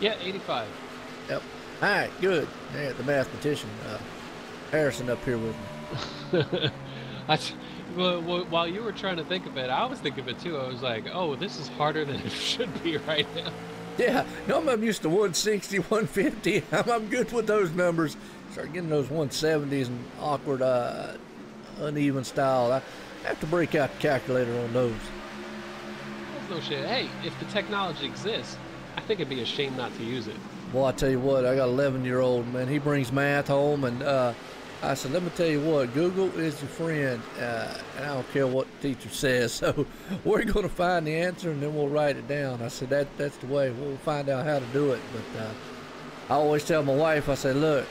Yeah, 85. Yep. All right, good. Yeah, the mathematician, Harrison up here with me. Well, while you were trying to think of it, I was thinking of it too. I was like, oh, this is harder than it should be right now. Yeah, I'm used to 160, 150. I'm good with those numbers. Start getting those 170s and awkward, uneven style. I have to break out the calculator on those. There's no shit. Hey, if the technology exists, I think it'd be a shame not to use it. Well, I tell you what, I got an 11-year-old, man. He brings math home, and I said, let me tell you what, Google is your friend, and I don't care what the teacher says. So we're going to find the answer, and then we'll write it down. I said, that's the way. We'll find out how to do it. But I always tell my wife, I say, look,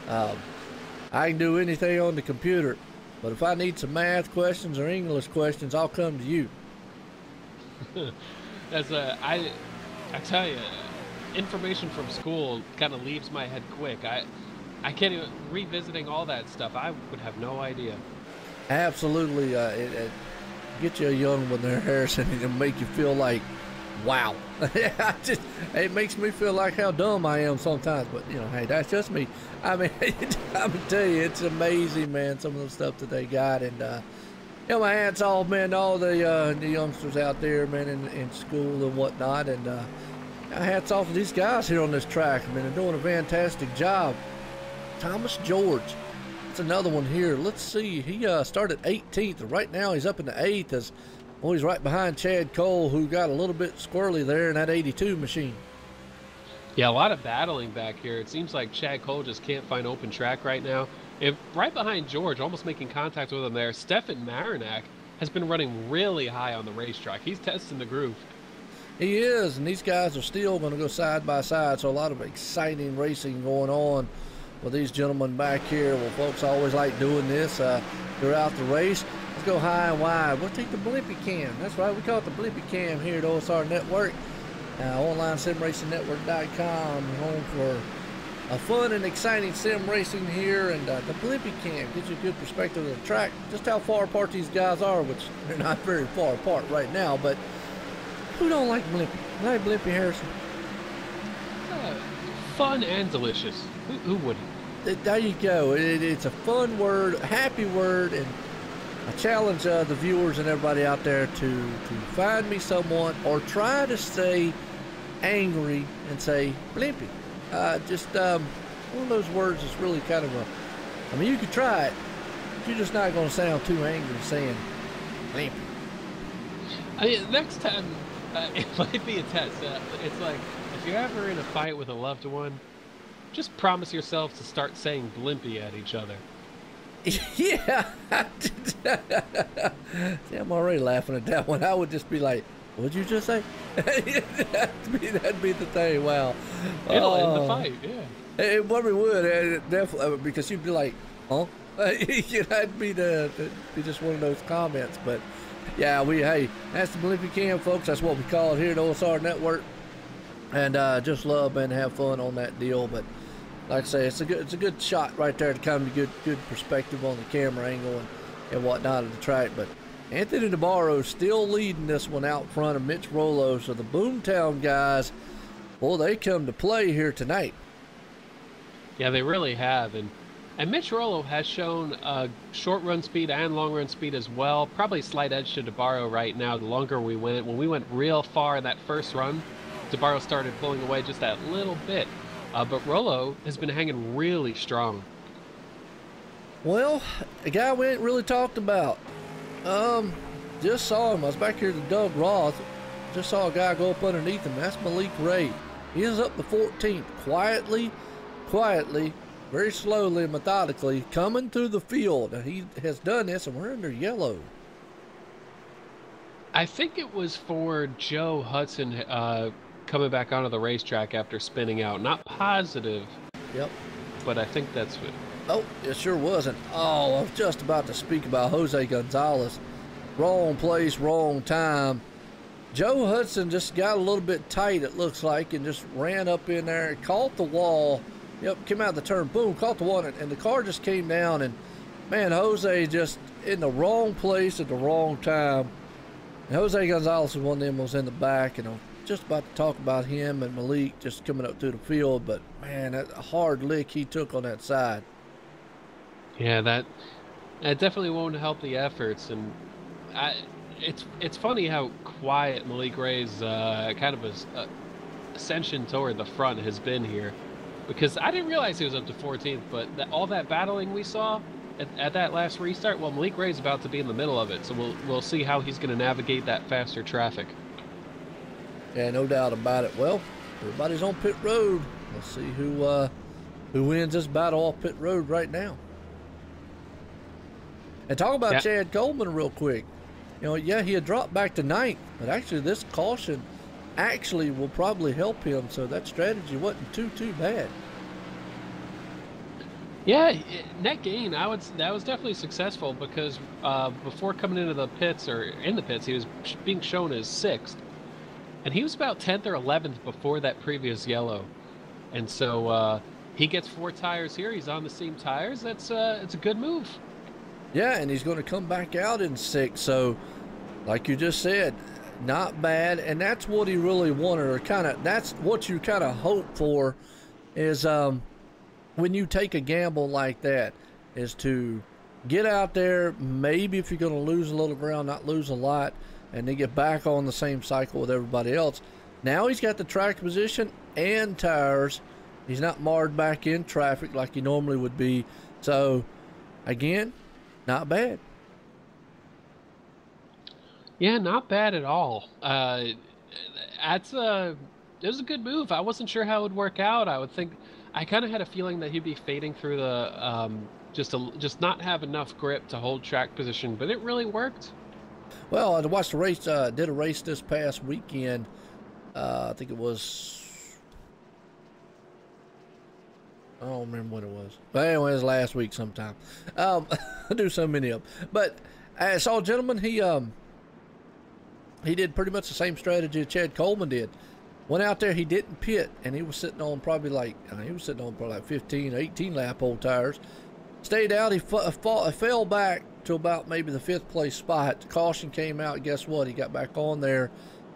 I can do anything on the computer, but if I need some math questions or English questions, I'll come to you. I tell you, information from school kind of leaves my head quick. I can't even, revisiting all that stuff, I would have no idea. Absolutely. It get you a young one there, Harrison, and it'll make you feel like, wow. It makes me feel like how dumb I am sometimes, but you know, hey, that's just me. I mean, I'm gonna tell you, it's amazing, man, some of the stuff that they got. And you know, my hats off, man, to all the youngsters out there, man, in school and whatnot. And hats off to these guys here on this track. I mean, they're doing a fantastic job. Thomas George, that's another one here. Let's see, he started 18th. Right now he's up in the 8th as, well, he's right behind Chad Cole, who got a little bit squirrely there in that 82 machine. Yeah, a lot of battling back here. It seems like Chad Cole just can't find open track right now. If right behind George, almost making contact with him there, Stefan Marinak has been running really high on the racetrack. He's testing the groove. He is, and these guys are still going to go side by side, so a lot of exciting racing going on with these gentlemen back here. Well, folks always like doing this throughout the race. Let's go high and wide. We'll take the Blimpy Cam. That's right, we call it the Blimpy Cam here at OSRN Network. Online simracingnetwork.com, home for a fun and exciting sim racing here. And the Blimpy Cam gives you a good perspective of the track, just how far apart these guys are, which they're not very far apart right now. But who don't like Blimpy? You like Blimpy, Harrison? Fun and delicious. Who wouldn't? There you go. It's a fun word, a happy word, and I challenge the viewers and everybody out there to find me someone or try to stay angry and say Blimpy. Just one of those words is really kind of I mean, you could try it, but you're just not going to sound too angry saying Blimpy. I mean, next time, it might be a test. It's like, if you're ever in a fight with a loved one, just promise yourself to start saying Blimpy at each other. Yeah. See, I'm already laughing at that one. I would just be like, what'd you just say? That'd be the thing. Wow. It'll end the fight, yeah. It probably would, definitely, because you'd be like, huh? That'd be just one of those comments. But yeah, hey, that's the Blimpy Cam, folks. That's what we call it here at OSR Network. And just love and have fun on that deal. But like I say, it's a good shot right there to come to good perspective on the camera angle and whatnot of the track. But Anthony DeBarro still leading this one out front of Mitch Rollo. So the Boomtown guys, well, they come to play here tonight. Yeah, they really have. And Mitch Rollo has shown short run speed and long run speed as well. Probably slight edge to DeBarro right now. The longer we went, when we went real far in that first run, DeBarro started pulling away just that little bit. But Rollo has been hanging really strong. Well, a guy we ain't really talked about. Just saw him. I was back here to Doug Roth. Just saw a guy go up underneath him. That's Malik Ray. He is up to 14th. Quietly, very slowly and methodically coming through the field. And he has done this, and we're under yellow. I think it was for Joe Hudson coming back onto the racetrack after spinning out. Not positive. Yep. But I think that's what. Oh, it sure wasn't. Oh, I was just about to speak about Jose Gonzalez. Wrong place, wrong time. Joe Hudson just got a little bit tight, it looks like, and just ran up in there, caught the wall. Yep, came out of the turn, boom, caught the wall, and the car just came down. And, man, Jose just in the wrong place at the wrong time. And Jose Gonzalez was one of them was in the back, and I'm just about to talk about him and Malik just coming up through the field. But, man, that hard lick he took on that side. Yeah, that definitely won't help the efforts. And it's funny how quiet Malik Ray's kind of ascension toward the front has been here, because I didn't realize he was up to 14th, but all that battling we saw at that last restart, well, Malik Ray's about to be in the middle of it, so we'll see how he's going to navigate that faster traffic. Yeah, no doubt about it. Well, everybody's on pit road. Let's see who wins this battle off pit road right now. And talk about Chad Coleman real quick. You know, yeah, he had dropped back to 9th, but actually this caution actually will probably help him. So that strategy wasn't too bad. Yeah, net gain. That was definitely successful because before coming into the pits or in the pits, he was being shown as 6th, and he was about 10th or 11th before that previous yellow, and so he gets 4 tires here. He's on the same tires. It's a good move. Yeah, and he's going to come back out in 6th. So, like you just said, not bad, and that's what he really wanted, or that's what you kind of hope for, is when you take a gamble like that, is to get out there, maybe if you're going to lose a little ground, not lose a lot, and then get back on the same cycle with everybody else. Now he's got the track position and tires. He's not marred back in traffic like he normally would be. So, again, not bad. Yeah, not bad at all. It was a good move. I wasn't sure how it would work out. I kind of had a feeling that he'd be fading through the just not have enough grip to hold track position, but it really worked. Well, I watched the race. Did a race this past weekend. I think it was. I don't remember what it was. But anyway, it was last week sometime. I do so many of them. But I saw a gentleman, he did pretty much the same strategy that Chad Coleman did. Went out there, he didn't pit, and he was sitting on probably like 15, 18 lap old tires. Stayed out, he fell back to about maybe the 5th place spot. The caution came out, guess what? He got back on there.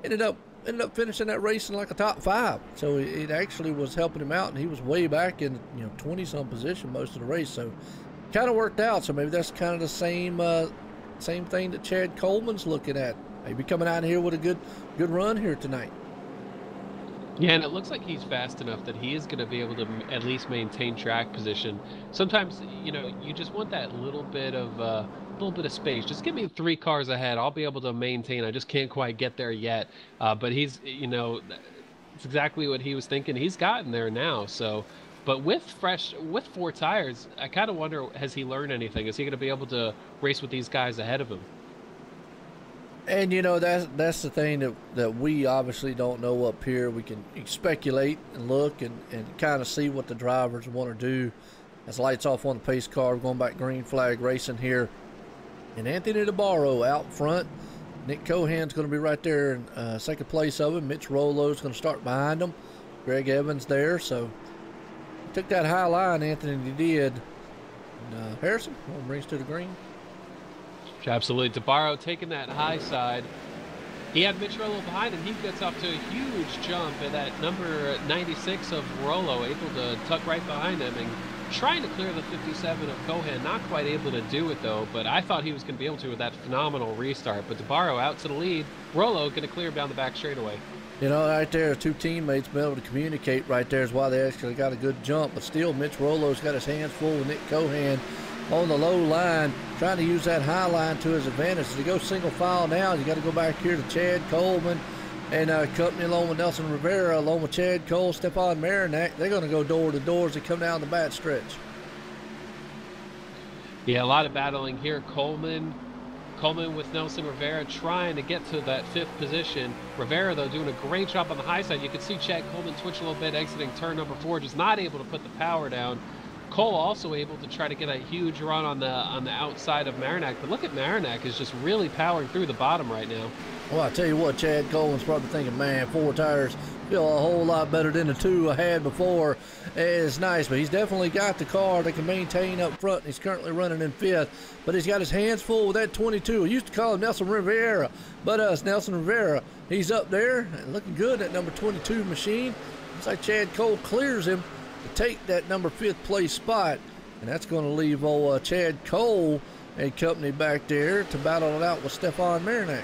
Ended up finishing that race in like a top 5. So it actually was helping him out, and he was way back in 20-some position most of the race. So kind of worked out. So maybe that's kind of the same thing that Chad Coleman's looking at. Maybe coming out here with a good run here tonight. Yeah, and it looks like he's fast enough that he is going to be able to at least maintain track position. Sometimes, you just want that little bit of space. Just give me 3 cars ahead. I'll be able to maintain. I just can't quite get there yet. But he's, it's exactly what he was thinking. He's gotten there now. So, but with 4 tires, I kind of wonder, has he learned anything? Is he going to be able to race with these guys ahead of him? And that's the thing that we obviously don't know up here. We can speculate and look and kind of see what the drivers want to do. As lights off on the pace car, we're going back green flag racing here. And Anthony DeBarro out front. Nick Cohan's going to be right there in 2nd place of him. Mitch Rollo's going to start behind him. Greg Evans there. So took that high line, Anthony did. And, Harrison, brings to the green. Absolutely. DeBarro taking that high side. He had Mitch Rollo behind him. He gets up to a huge jump, and that number 96 of Rollo able to tuck right behind him and trying to clear the 57 of Cohan. Not quite able to do it, though, but I thought he was going to be able to with that phenomenal restart. But DeBarro out to the lead. Rollo going to clear down the back straightaway. Right there, 2 teammates been able to communicate right there is why they actually got a good jump. But still, Mitch Rollo's got his hands full with Nick Cohan on the low line, trying to use that high line to his advantage. As he goes single file now, you got to go back here to Chad Coleman and company along with Nelson Rivera, along with Chad Cole, Stepan Marinac. They're going to go door to door as they come down the back stretch. Yeah, a lot of battling here. Coleman with Nelson Rivera trying to get to that 5th position. Rivera, though, doing a great job on the high side. You can see Chad Coleman twitch a little bit, exiting turn number 4, just not able to put the power down. Cole also able to try to get a huge run on the outside of Marinac, but look at Marinac is just really powering through the bottom right now. Well, I tell you what, Chad Coleman's probably thinking, man, 4 tires feel a whole lot better than the 2 I had before. It's nice, but he's definitely got the car that can maintain up front, and he's currently running in 5th. But he's got his hands full with that 22. I used to call him Nelson Rivera, but it's Nelson Rivera. He's up there looking good, that number 22 machine. Looks like Chad Cole clears him to take that number 5th place spot, and that's going to leave old Chad Cole and company back there to battle it out with Stepan Marinac.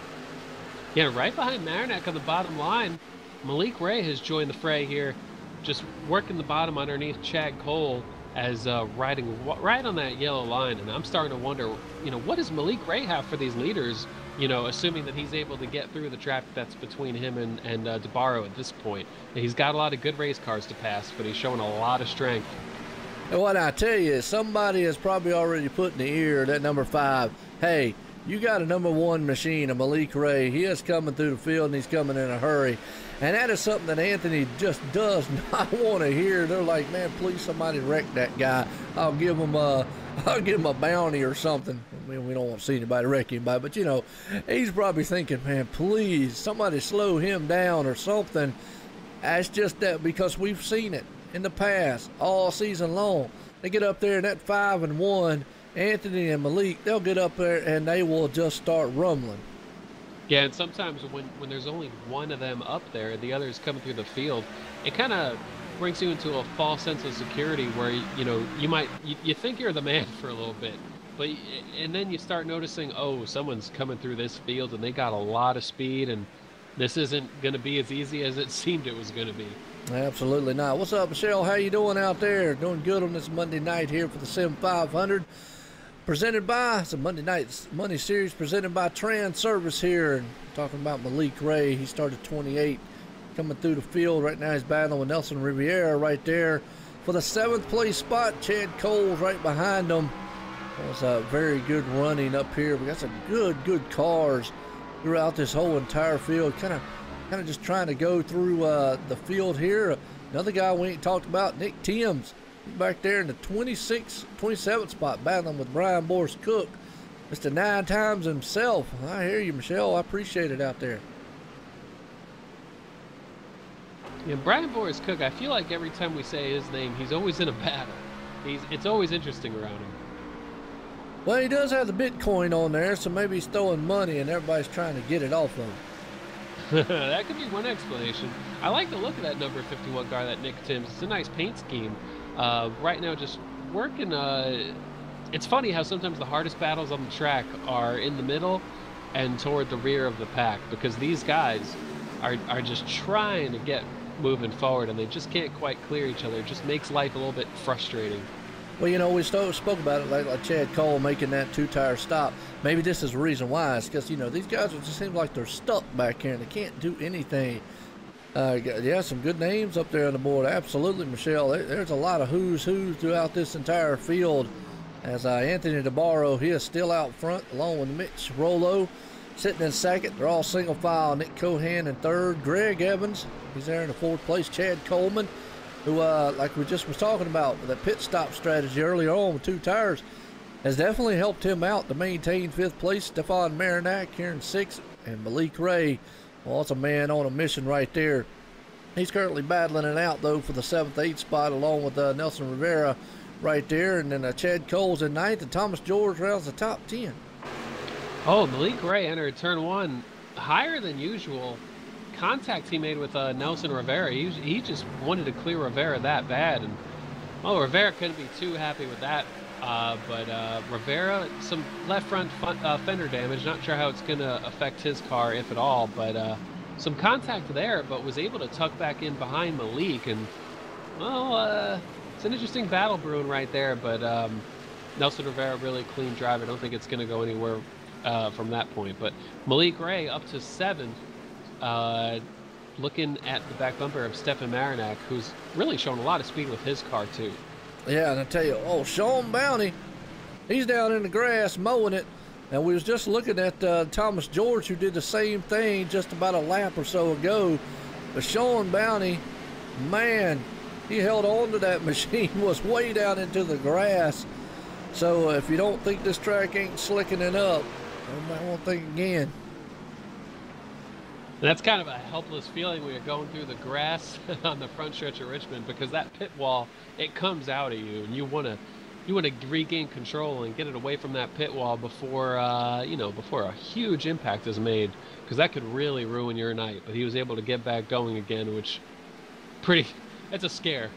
Yeah, right behind Marinac on the bottom line, Malik Ray has joined the fray here, just working the bottom underneath Chad Cole as riding right on that yellow line. And I'm starting to wonder, what does Malik Ray have for these leaders you know, assuming that he's able to get through the traffic that's between him and DeBarro at this point. He's got a lot of good race cars to pass, but he's showing a lot of strength. And what I tell you is somebody has probably already put in the ear that number 5, hey, you got a number 1 machine, a Malik Ray. He is coming through the field, and he's coming in a hurry. And that is something that Anthony just does not want to hear. They're like, man, please somebody wreck that guy. I'll give him a bounty or something. I mean, we don't want to see anybody wreck anybody, but, you know, he's probably thinking, man, please, somebody slow him down or something. That's just that, because we've seen it in the past all season long. They get up there in that 5 and 1, Anthony and Malik, they'll get up there and they will just start rumbling. Yeah, and sometimes when there's only one of them up there and the other's coming through the field, it kind of brings you into a false sense of security where, you know, you think you're the man for a little bit, and then you start noticing, oh, someone's coming through this field and they got a lot of speed, and this isn't going to be as easy as it seemed it was going to be. Absolutely not. What's up, Michelle? How you doing out there? Doing good on this Monday night here for the Sim 500. Presented by, it's a Monday night Monday series presented by Transervice here. And talking about Malik Ray, he started 28, coming through the field. Right now he's battling with Nelson Riviera right there for the 7th place spot. Chad Cole's right behind him. That was a very good running up here. We got some good cars throughout this whole entire field. Kind of just trying to go through the field here. Another guy we ain't talked about, Nick Timms. Back there in the 27th spot, battling with Brian Boris Cook, Mr. 9 times himself. I hear you, Michelle. I appreciate it out there. Yeah, Brian Boris Cook, I feel like every time we say his name, he's always in a battle. It's always interesting around him. Well, he does have the Bitcoin on there, so maybe he's throwing money and everybody's trying to get it off of him. That could be one explanation. I like the look of that number 51 car, that Nick Timms. It's a nice paint scheme. Right now, just working. It's funny how sometimes the hardest battles on the track are in the middle and toward the rear of the pack, because these guys are just trying to get moving forward and they just can't quite clear each other. It just makes life a little bit frustrating. Well, you know, we spoke about it like Chad Cole making that 2-tire stop. Maybe this is the reason why. It's because, you know, these guys just seem like they're stuck back here and they can't do anything. Yeah, some good names up there on the board. Absolutely, Michelle. There's a lot of who's who throughout this entire field. As Anthony DeBarro, he is still out front, along with Mitch Rollo sitting in 2nd. They're all single file. Nick Cohan in 3rd. Greg Evans, he's there in the 4th place. Chad Coleman, who, like we just was talking about, with that pit stop strategy earlier on with 2 tires, has definitely helped him out to maintain 5th place. Stefan Marinac here in 6th, and Malik Ray. Well, it's a man on a mission right there. He's currently battling it out, though, for the 7th, 8th spot, along with Nelson Rivera right there. And then Chad Cole's in 9th, and Thomas George rounds the top 10. Oh, Malik Ray entered turn 1 higher than usual. Contact he made with Nelson Rivera. He just wanted to clear Rivera that bad. And, well, Rivera couldn't be too happy with that. But Rivera, some left front fender damage. Not sure how it's going to affect his car, if at all. But some contact there, but was able to tuck back in behind Malik. And, well, it's an interesting battle brewing right there. But Nelson Rivera really clean drive. I don't think it's going to go anywhere from that point. But Malik Ray up to 7th, looking at the back bumper of Stefan Marinac, who's really shown a lot of speed with his car, too. Yeah, and I tell you, Sean Bounty, he's down in the grass mowing it. And we was just looking at Thomas George, who did the same thing just about a lap or so ago. But Sean Bounty, man, he held on to that machine, was way down into the grass. So if you don't think this track ain't slicking it up, you might want to think again. And that's kind of a helpless feeling when you're going through the grass on the front stretch of Richmond, because that pit wall, it comes out at you, and you want to regain control and get it away from that pit wall before before a huge impact is made, because that could really ruin your night. But he was able to get back going again, which it's a scare.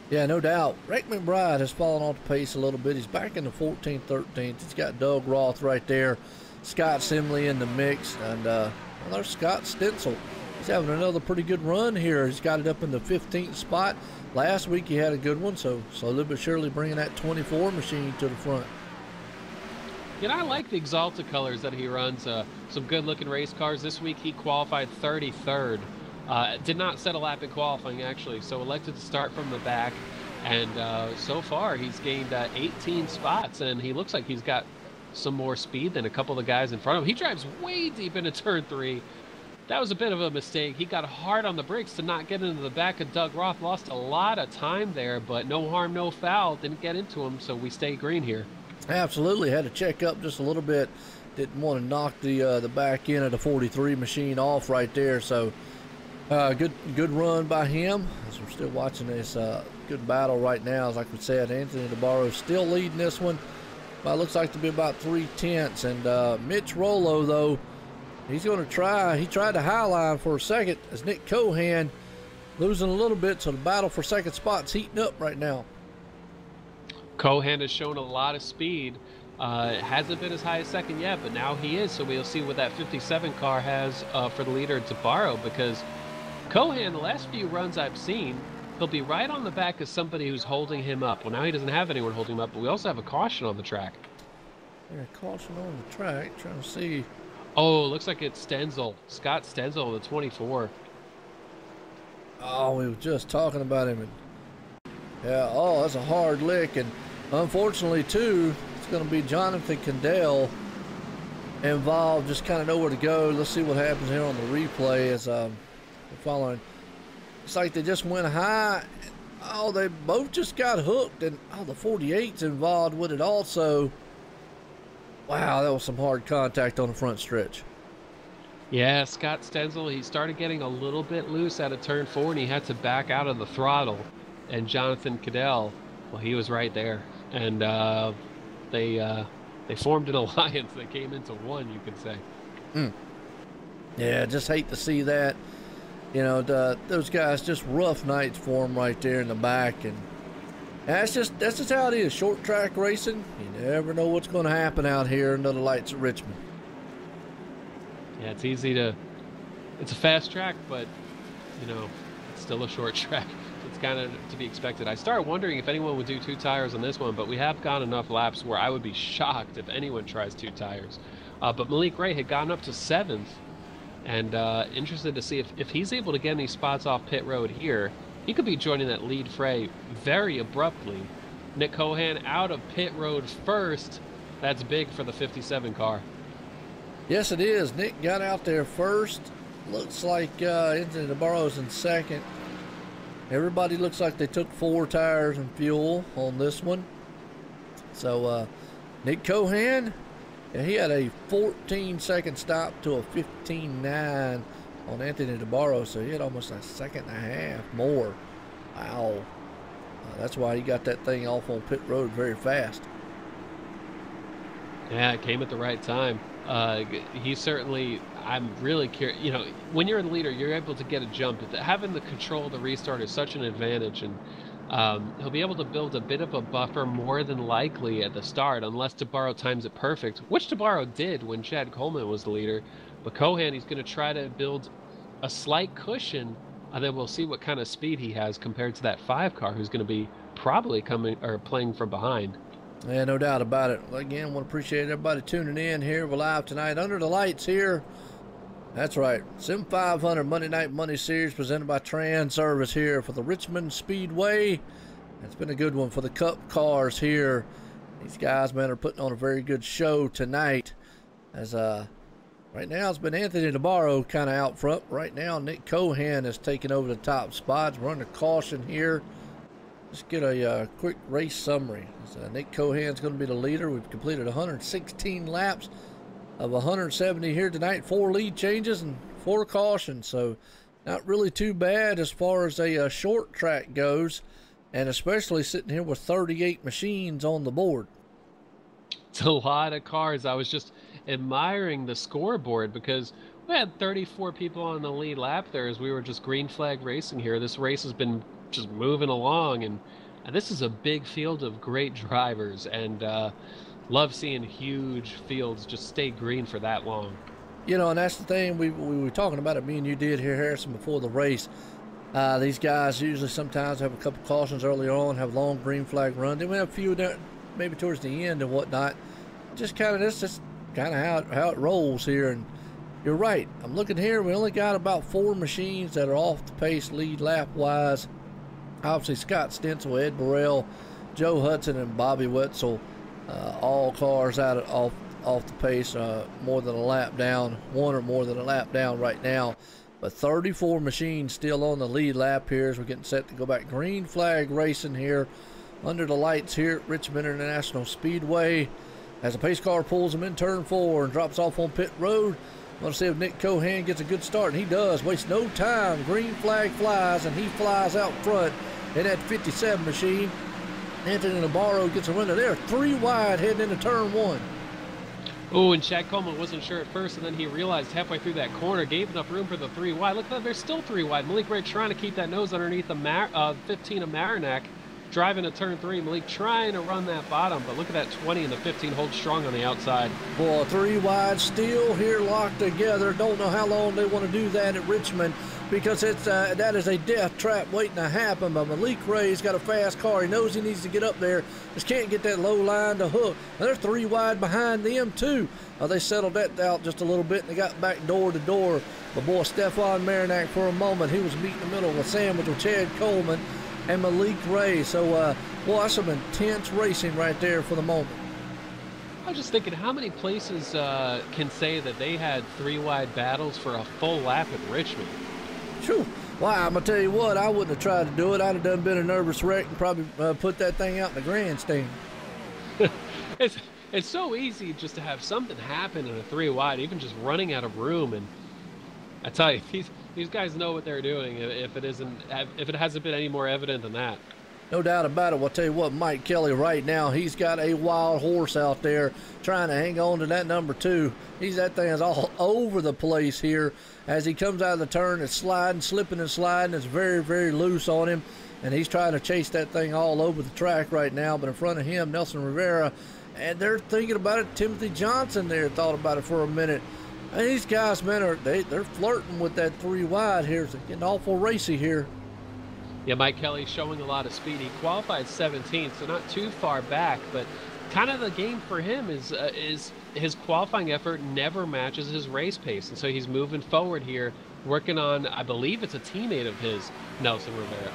Yeah, no doubt. Rick McBride has fallen off the pace a little bit. He's back in the 14th, 13th. He's got Doug Roth right there, Scott Simley in the mix, and well, there's Scott Stencil. He's having another pretty good run here. He's got it up in the 15th spot. Last week he had a good one, so slowly but surely bringing that 24 machine to the front. You know, I like the Exalta colors that he runs. Some good-looking race cars. This week he qualified 33rd. Did not set a lap in qualifying, actually, so elected to start from the back. And so far, he's gained 18 spots, and he looks like he's got some more speed than a couple of the guys in front of him. He drives way deep into turn 3. That was a bit of a mistake. He got hard on the brakes to not get into the back of Doug Roth. Lost a lot of time there, but no harm, no foul. Didn't get into him, so we stay green here. Absolutely. Had to check up just a little bit. Didn't want to knock the back end of the 43 machine off right there. So good run by him. As we're still watching this good battle right now. As like we said, Anthony DeBarro still leading this one. Looks like to be about 3/10. And Mitch Rollo, though, he's going to try. He tried to high line for a second as Nick Cohan losing a little bit. So the battle for second spot's heating up right now. Cohan has shown a lot of speed. Hasn't been as high as second yet, but now he is. So we'll see what that 57 car has for the leader DeBarro, because Cohan, the last few runs I've seen, he'll be right on the back of somebody who's holding him up. Well, now he doesn't have anyone holding him up, but we also have a caution on the track. Yeah, caution on the track. Trying to see. Oh, looks like it's Stenzel. Scott Stenzel, the 24. Oh, we were just talking about him. Yeah, oh, that's a hard lick. And unfortunately, too, it's going to be Jonathan Condell involved. Just kind of nowhere to go. Let's see what happens here on the replay as we're following. It's like they just went high. Oh, they both just got hooked. And, oh, the 48's involved with it also. Wow, that was some hard contact on the front stretch. Yeah, Scott Stenzel, he started getting a little bit loose out of turn 4, and he had to back out of the throttle. And Jonathan Cadell, well, he was right there. And they formed an alliance that came into one, you could say. Yeah, just hate to see that. You know, those guys, just rough nights for them right there in the back. And that's just how it is. Short track racing, you never know what's going to happen out here under the lights of Richmond. Yeah, it's easy to... It's a fast track, but, you know, it's still a short track. It's kind of to be expected. I started wondering if anyone would do 2 tires on this one, but we have gone enough laps where I would be shocked if anyone tries 2 tires. But Malik Ray had gotten up to 7th, and interested to see if he's able to get any spots off pit road here. He could be joining that lead fray very abruptly. Nick Cohan out of pit road first. That's big for the 57 car. Yes, it is. Nick got out there first. Looks like Anthony DeBarro's in second. Everybody looks like they took 4 tires and fuel on this one. So Nick Cohan, yeah, he had a 14-second stop to a 15.9 on Anthony DeBarro, so he had almost a second and a half more. Wow. That's why he got that thing off on pit road very fast. Yeah, it came at the right time. He certainly, I'm really curious, you know, when you're in the leader, you're able to get a jump. Having the control of the restart is such an advantage, and he'll be able to build a bit of a buffer more than likely at the start, unless DeBarro times it perfect, which DeBarro did when Chad Coleman was the leader. But Cohan, he's going to try to build a slight cushion, and then we'll see what kind of speed he has compared to that 5 car, who's going to be probably coming or playing from behind. Yeah, no doubt about it. Again, I want to appreciate everybody tuning in here. We're live tonight under the lights here. That's right. Sim 500 Monday Night Money Series presented by Transervice here for the Richmond Speedway. It's been a good one for the Cup cars here. These guys, man, are putting on a very good show tonight. As right now it's been Anthony DeBarro kind of out front. Right now Nick Cohan is taking over the top spots. We're under caution here. Let's get a quick race summary. Nick Cohan's going to be the leader. We've completed 116 laps of 170 here tonight. 4 lead changes and 4 cautions. So not really too bad as far as a short track goes. And especially sitting here with 38 machines on the board. It's a lot of cars. I was just admiring the scoreboard because we had 34 people on the lead lap there as we were just green flag racing here. This race has been just moving along, and this is a big field of great drivers, and love seeing huge fields just stay green for that long. You know, and that's the thing, we were talking about it, me and you did here, Harrison, before the race. These guys usually sometimes have a couple cautions early on, have long green flag run. Then we have a few there, maybe towards the end and whatnot. just kind of this just kind of how it rolls here. And you're right. I'm looking here. We only got about 4 machines that are off the pace lead lap wise. Obviously, Scott Stencil, Ed Burrell, Joe Hudson, and Bobby Wetzel, all cars out off the pace, more than a lap down, one or more than a lap down right now. But 34 machines still on the lead lap here as we're getting set to go back. Green flag racing here under the lights here at Richmond International Speedway as the pace car pulls him in turn 4 and drops off on pit road. Want to see if Nick Cohan gets a good start, and he does. Wastes no time. Green flag flies, and he flies out front in that 57 machine. Anthony Navarro gets a runner there. 3 wide heading into turn 1. Oh, and Chad Coleman wasn't sure at first, and then he realized halfway through that corner, gave enough room for the 3 wide. Look at that, there's still 3 wide. Malik Ray trying to keep that nose underneath the 15 of Marinac. Driving to turn 3, Malik trying to run that bottom, but look at that 20 and the 15 holds strong on the outside. Boy, 3 wide still here locked together. Don't know how long they want to do that at Richmond because it's that is a death trap waiting to happen. But Malik Ray's got a fast car. He knows he needs to get up there. Just can't get that low line to hook. And they're 3 wide behind them too. They settled that out just a little bit and they got back door to door. But boy, Stefan Marinac for a moment, he was meeting in the middle of a sandwich with Chad Coleman and Malik Ray. So, boy, that's some intense racing right there for the moment. I was just thinking, how many places can say that they had 3 wide battles for a full lap at Richmond? True. Well, I'm going to tell you what, I wouldn't have tried to do it. I'd have done been a nervous wreck and probably put that thing out in the grandstand. It's so easy just to have something happen in a 3 wide, even just running out of room. And I tell you, these guys know what they're doing. If it hasn't been any more evident than that. No doubt about it. Well, I'll tell you what, Mike Kelly right now, he's got a wild horse out there trying to hang on to that number 2. That thing is all over the place here as he comes out of the turn. It's sliding, slipping and sliding. It's very, very loose on him, and he's trying to chase that thing all over the track right now. But in front of him, Nelson Rivera, and they're thinking about it. Timothy Johnson there thought about it for a minute. And these guys, man, they're flirting with that 3 wide here. It's getting awful racy here. Yeah, Mike Kelly showing a lot of speed. He qualified 17th, so not too far back, but kind of the game for him is his qualifying effort never matches his race pace, and so he's moving forward here, working on, I believe it's a teammate of his, Nelson Rivera.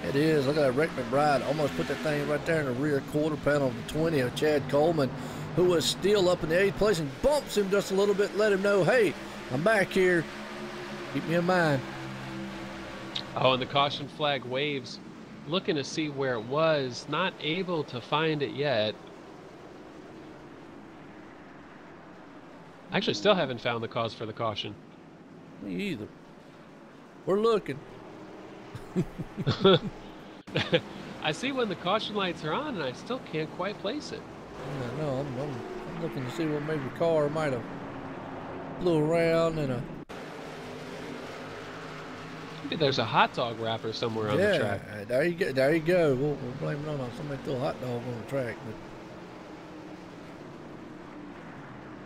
It is. Look at that. Rick McBride almost put that thing right there in the rear quarter panel of the 20 of Chad Coleman, who was still up in the 8th place, and bumps him just a little bit, let him know, hey, I'm back here. Keep me in mind. Oh, and the caution flag waves, looking to see where it was, not able to find it yet. Actually, still haven't found the cause for the caution. Me either. We're looking. I see when the caution lights are on, and I still can't quite place it. Yeah, no, I'm looking to see what maybe car might have blew around and maybe there's a hot dog wrapper somewhere on the track. There you go. There you go. We'll blame it on somebody threw a hot dog on the track.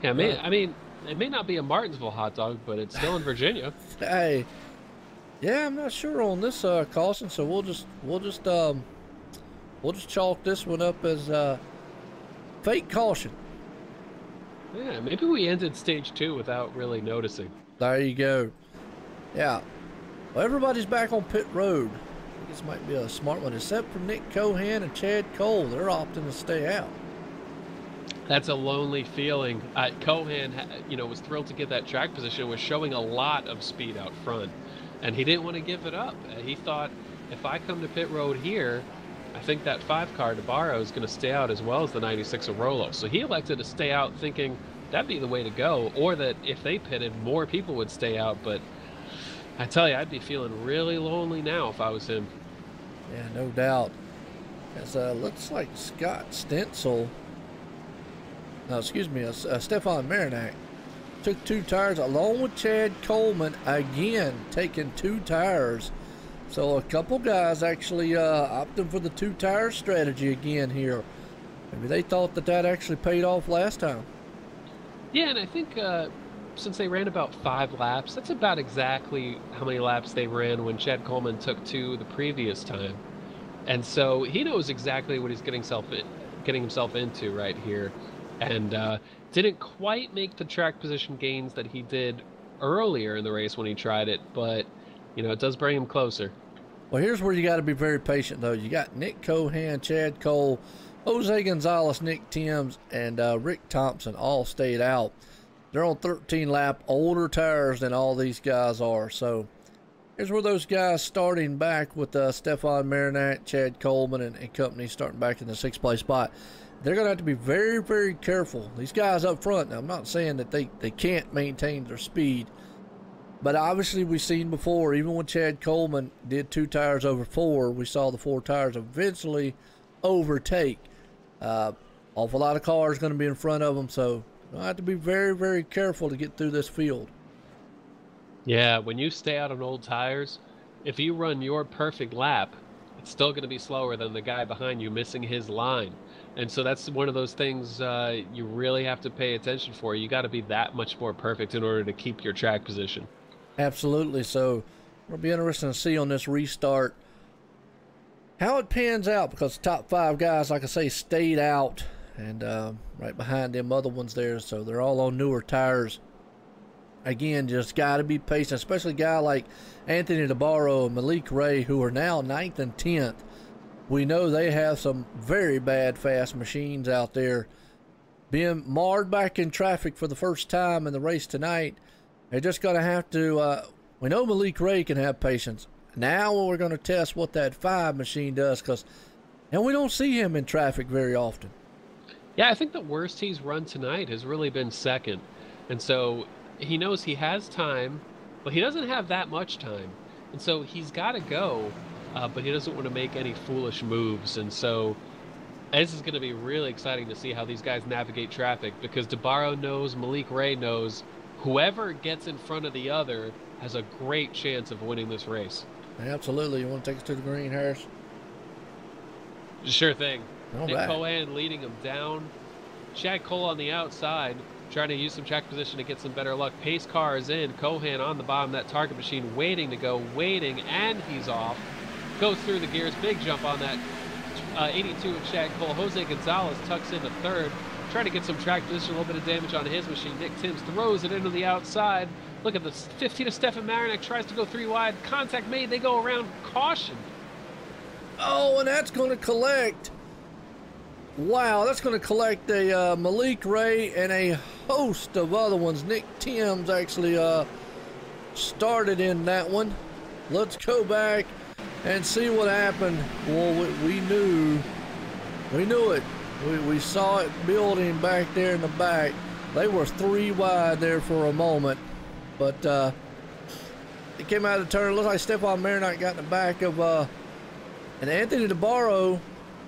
But yeah, I mean, it may not be a Martinsville hot dog, but it's still in Virginia. Hey, yeah, I'm not sure on this caution, so we'll just chalk this one up as fake caution. Yeah, maybe we ended stage 2 without really noticing. There you go. Yeah. Well, everybody's back on pit road. I think this might be a smart one, except for Nick Cohan and Chad Cole. They're opting to stay out. That's a lonely feeling. Cohan, was thrilled to get that track position, was showing a lot of speed out front, and he didn't want to give it up. He thought, if I come to pit road here, I think that 5 car Navarro is going to stay out as well as the 96 of Rolo. So he elected to stay out thinking that'd be the way to go, or that if they pitted, more people would stay out. But I tell you, I'd be feeling really lonely now if I was him. Yeah, no doubt. As looks like Scott Stencil, Stefan Marinac took 2 tires along with Chad Coleman, again taking 2 tires. So a couple guys actually opting for the 2 tire strategy again here. Maybe they thought that actually paid off last time. Yeah, and I think since they ran about 5 laps, that's about exactly how many laps they ran when Chad Coleman took 2 the previous time. And so he knows exactly what he's getting himself into right here. and didn't quite make the track position gains that he did earlier in the race when he tried it, but it does bring him closer. Well, here's where you got to be very patient, though. You got Nick Cohan, Chad Cole, Jose Gonzalez, Nick Timms, and Rick Thompson all stayed out. They're on 13-lap older tires than all these guys are. So here's where those guys starting back with Stefan Marinac, Chad Coleman, and company starting back in the 6th place spot. They're going to have to be very, very careful. These guys up front, now I'm not saying that they can't maintain their speed, but obviously we've seen before, even when Chad Coleman did 2 tires over 4, we saw the 4 tires eventually overtake. Awful lot of cars going to be in front of them, so you'll have to be very, very careful to get through this field. Yeah, when you stay out on old tires, if you run your perfect lap, it's still going to be slower than the guy behind you missing his line. And so that's one of those things you really have to pay attention for. You got to be that much more perfect in order to keep your track position. Absolutely. So it'll be interesting to see on this restart how it pans out, because the top 5 guys, like I say, stayed out, and right behind them other ones there. So they're all on newer tires. Again, just got to be patient, especially a guy like Anthony DeBarro and Malik Ray, who are now 9th and 10th. We know they have some very bad fast machines out there. Being marred back in traffic for the first time in the race tonight, they're just going to have to, we know Malik Ray can have patience. Now we're going to test what that 5 machine does, and we don't see him in traffic very often. Yeah, I think the worst he's run tonight has really been 2nd. And so he knows he has time, but he doesn't have that much time. And so he's got to go. But he doesn't want to make any foolish moves. And so this is going to be really exciting to see how these guys navigate traffic, because DeBarro knows, Malik Ray knows, whoever gets in front of the other has a great chance of winning this race. Absolutely. You want to take us to the green, Harris? Sure thing. All Nick right. Cohan leading him down. Chad Cole on the outside, trying to use some track position to get some better luck. Pace car is in. Cohan on the bottom, that target machine waiting to go, and he's off. Goes through the gears, big jump on that 82 of Chad Cole. Jose Gonzalez tucks into 3rd, trying to get some track position, a little bit of damage on his machine. Nick Timms throws it into the outside. Look at the 15 of Stefan Marinac, tries to go 3 wide. Contact made, they go around. Caution. Oh, and that's going to collect. Wow, that's going to collect a Malik Ray and a host of other ones. Nick Timms actually started in that one. Let's go back and see what happened. Well, we knew it. We saw it building back there in the back. They were 3 wide there for a moment, but it came out of the turn. It looked like Stefan Marinac got in the back of and Anthony DeBarro.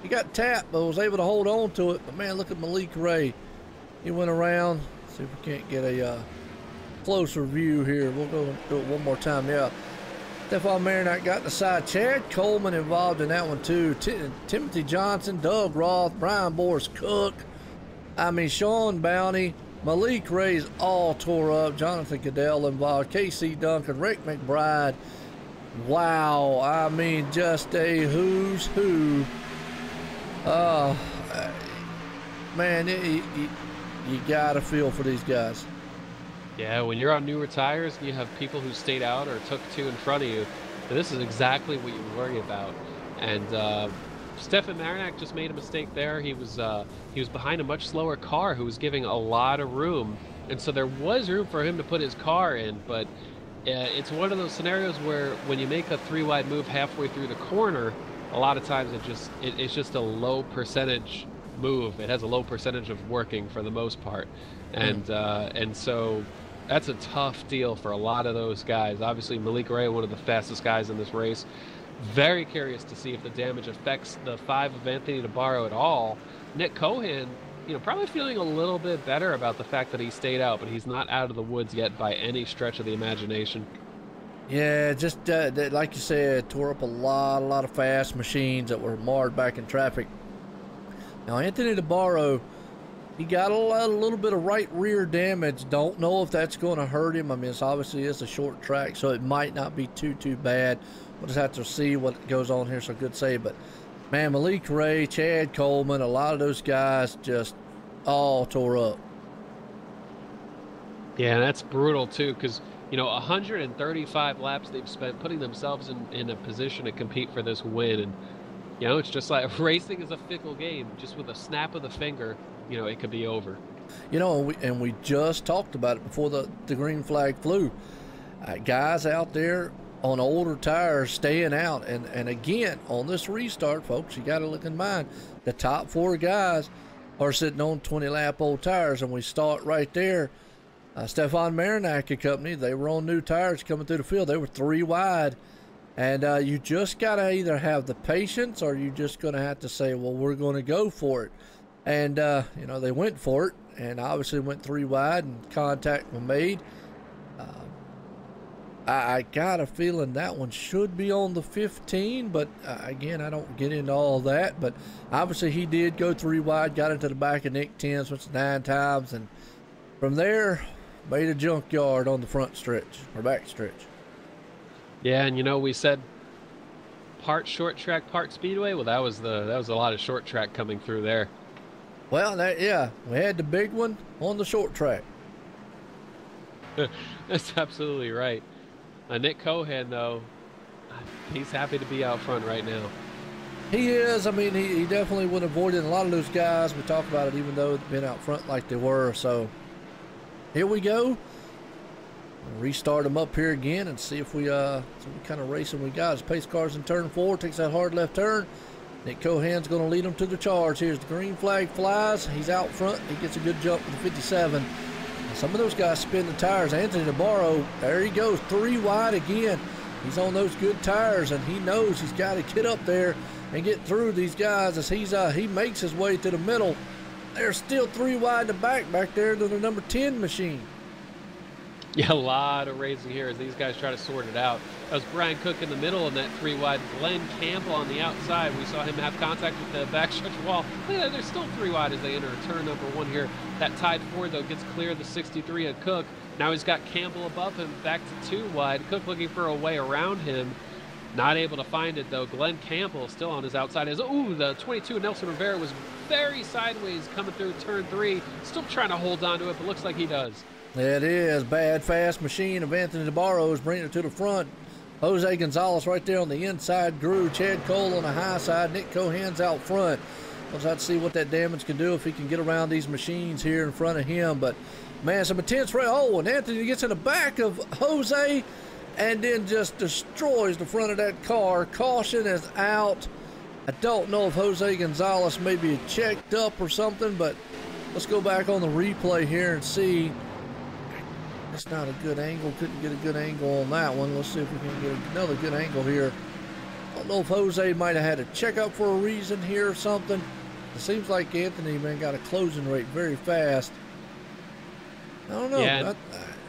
He got tapped, but was able to hold on to it. But man, look at Malik Ray. He went around. Let's see if we can't get a closer view here. We'll go do it one more time. Yeah. Stefan Marinac got in the side. Chad Coleman involved in that one too. Timothy Johnson, Doug Roth, Brian Boris Cook. Sean Bounty. Malik Ray's all tore up. Jonathan Goodell involved. KC Duncan, Rick McBride. Wow. Just a who's who. Man, you got to feel for these guys. Yeah, when you're on newer tires and you have people who stayed out or took 2 in front of you, this is exactly what you worry about. And Stefan Marinac just made a mistake there. He was behind a much slower car who was giving a lot of room, and so there was room for him to put his car in. But it's one of those scenarios where when you make a 3 wide move halfway through the corner, a lot of times it's just a low percentage move. It has a low percentage of working for the most part, and so that's a tough deal for a lot of those guys. Obviously, Malik Ray, one of the fastest guys in this race. Very curious to see if the damage affects the 5 of Anthony DeBarro at all. Nick Cohan, probably feeling a little bit better about the fact that he stayed out, but he's not out of the woods yet by any stretch of the imagination. Yeah, just like you said, tore up a lot of fast machines that were marred back in traffic. Now, Anthony DeBarro, he got a little bit of right rear damage. Don't know if that's going to hurt him. It's obviously a short track, so it might not be too bad. We'll just have to see what goes on here, so good save. But, man, Malik Ray, Chad Coleman, a lot of those guys just all tore up. Yeah, that's brutal too, because 135 laps they've spent putting themselves in a position to compete for this win, and it's just like racing is a fickle game. Just with a snap of the finger, it could be over. And we just talked about it before the green flag flew. Guys out there on older tires staying out, and again on this restart, folks, you got to look in mind the top 4 guys are sitting on 20 lap old tires, and we start right there. Stefan Marinak and company, they were on new tires coming through the field. They were 3 wide, and you just got to either have the patience or you're just going to have to say, well, we're going to go for it. And they went for it, and obviously went 3 wide, and contact was made. I got a feeling that one should be on the 15, but again, I don't get into all that. But obviously he did go 3 wide, got into the back of Nick Timms, which 9 times, and from there made a junkyard on the front stretch or back stretch. Yeah, and we said part short track, part speedway. Well, that was a lot of short track coming through there. Well, we had the big one on the short track. That's absolutely right. Nick Cohan, though, he's happy to be out front right now. He is. I mean, he definitely would have avoided a lot of those guys. We talk about it, even though they've been out front like they were. So here we go. We'll restart them up here again and see if we what kind of racing we got. His pace car's in turn 4, takes that hard left turn. Nick Cohan's going to lead them to the charge. Here's the green flag flies. He's out front. He gets a good jump with the 57. Some of those guys spin the tires. Anthony Navarro, there he goes, 3 wide again. He's on those good tires, and he knows he's got to get up there and get through these guys as he makes his way to the middle. There's still 3 wide in the back there to the number 10 machine. Yeah, a lot of racing here as these guys try to sort it out. That was Brian Cook in the middle in that 3 wide. Glenn Campbell on the outside. We saw him have contact with the backstretch wall. Look at that, there's still 3 wide as they enter turn number 1 here. That tied 4, though, gets clear of the 63 of Cook. Now he's got Campbell above him, back to 2 wide. Cook looking for a way around him. Not able to find it, though. Glenn Campbell still on his outside. The 22, Nelson Rivera, was very sideways coming through turn 3. Still trying to hold on to it, but looks like he does. It is. Bad fast machine of Anthony Navarro is bringing it to the front. Jose Gonzalez right there on the inside grew. Chad Cole on the high side. Nick Cohan's out front. We'll have to see what that damage can do if he can get around these machines here in front of him. But, man, some intense race. Oh, and Anthony gets in the back of Jose and then just destroys the front of that car. Caution is out. I don't know if Jose Gonzalez maybe checked up or something, but let's go back on the replay here and see. That's not a good angle. Couldn't get a good angle on that one. Let's see if we can get another good angle here. I don't know if Jose might have had a checkup for a reason here or something. It seems like Anthony, man, got a closing rate very fast. I don't know. Yeah.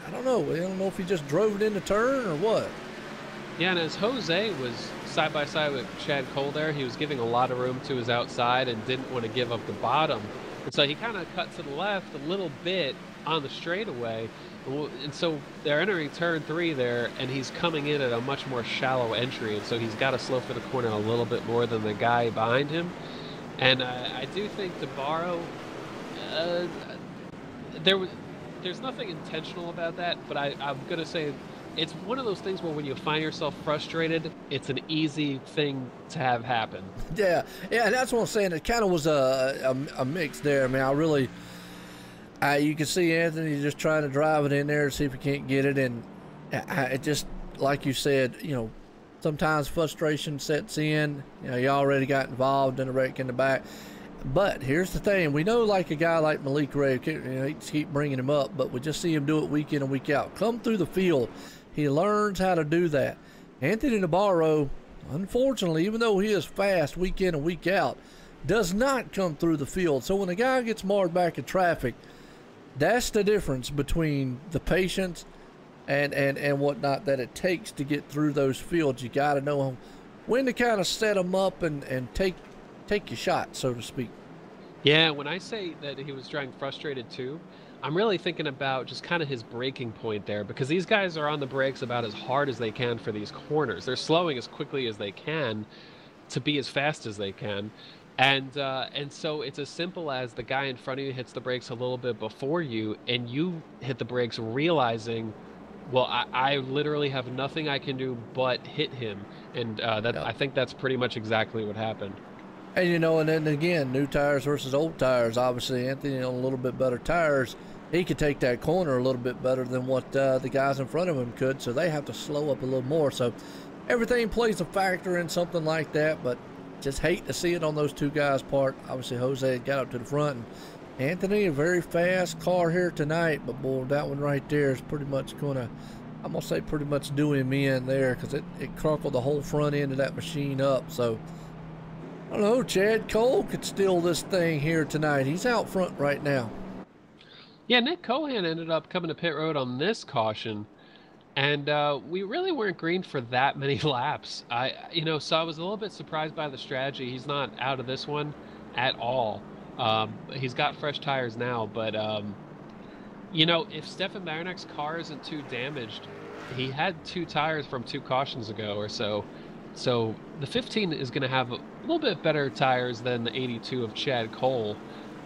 I don't know. I don't know if he just drove it in the turn or what. Yeah, and as Jose was side by side with Chad Cole there, he was giving a lot of room to his outside and didn't want to give up the bottom. And so he kind of cut to the left a little bit on the straightaway. And so they're entering turn 3 there, and he's coming in at a much more shallow entry, and so he's got to slow for the corner a little bit more than the guy behind him. And I do think Navarro, there's nothing intentional about that, but I'm going to say it's one of those things where when you find yourself frustrated, it's an easy thing to have happen. Yeah, that's what I'm saying. It kind of was a mix there. I mean, I really... you can see Anthony just trying to drive it in there and see if he can't get it. And it just, like you said, sometimes frustration sets in. You already got involved in a wreck in the back. But here's the thing. We know like a guy like Malik Ray, he keep bringing him up, but we just see him do it week in and week out. Come through the field. He learns how to do that. Anthony Navarro, unfortunately, even though he is fast week in and week out, does not come through the field. So when a guy gets marred back in traffic, that's the difference between the patience and whatnot that it takes to get through those fields. You got to know when to kind of set them up and take your shot, so to speak. Yeah, when I say that he was driving frustrated too, I'm really thinking about just kind of his braking point there, because these guys are on the brakes about as hard as they can for these corners. They're slowing as quickly as they can to be as fast as they can. And so it's as simple as the guy in front of you hits the brakes a little bit before you, and you hit the brakes realizing, well, I literally have nothing I can do but hit him. And I think that's pretty much exactly what happened. And, you know, and then again, new tires versus old tires. Obviously, Anthony on a little bit better tires. He could take that corner a little bit better than what the guys in front of him could, so they have to slow up a little more. So everything plays a factor in something like that, but just hate to see it on those two guys' part. Obviously, Jose got up to the front. And Anthony, a very fast car here tonight, but boy, that one right there is pretty much going to, I'm going to say pretty much do him in there, because it crunkled the whole front end of that machine up. So I don't know, Chad Cole could steal this thing here tonight. He's out front right now. Yeah, Nick Cohan ended up coming to pit road on this caution, and we really weren't green for that many laps. So I was a little bit surprised by the strategy. He's not out of this one at all. He's got fresh tires now, but if Stefan Marinak's car isn't too damaged, he had 2 tires from 2 cautions ago or so. So the 15 is going to have a little bit better tires than the 82 of Chad Cole.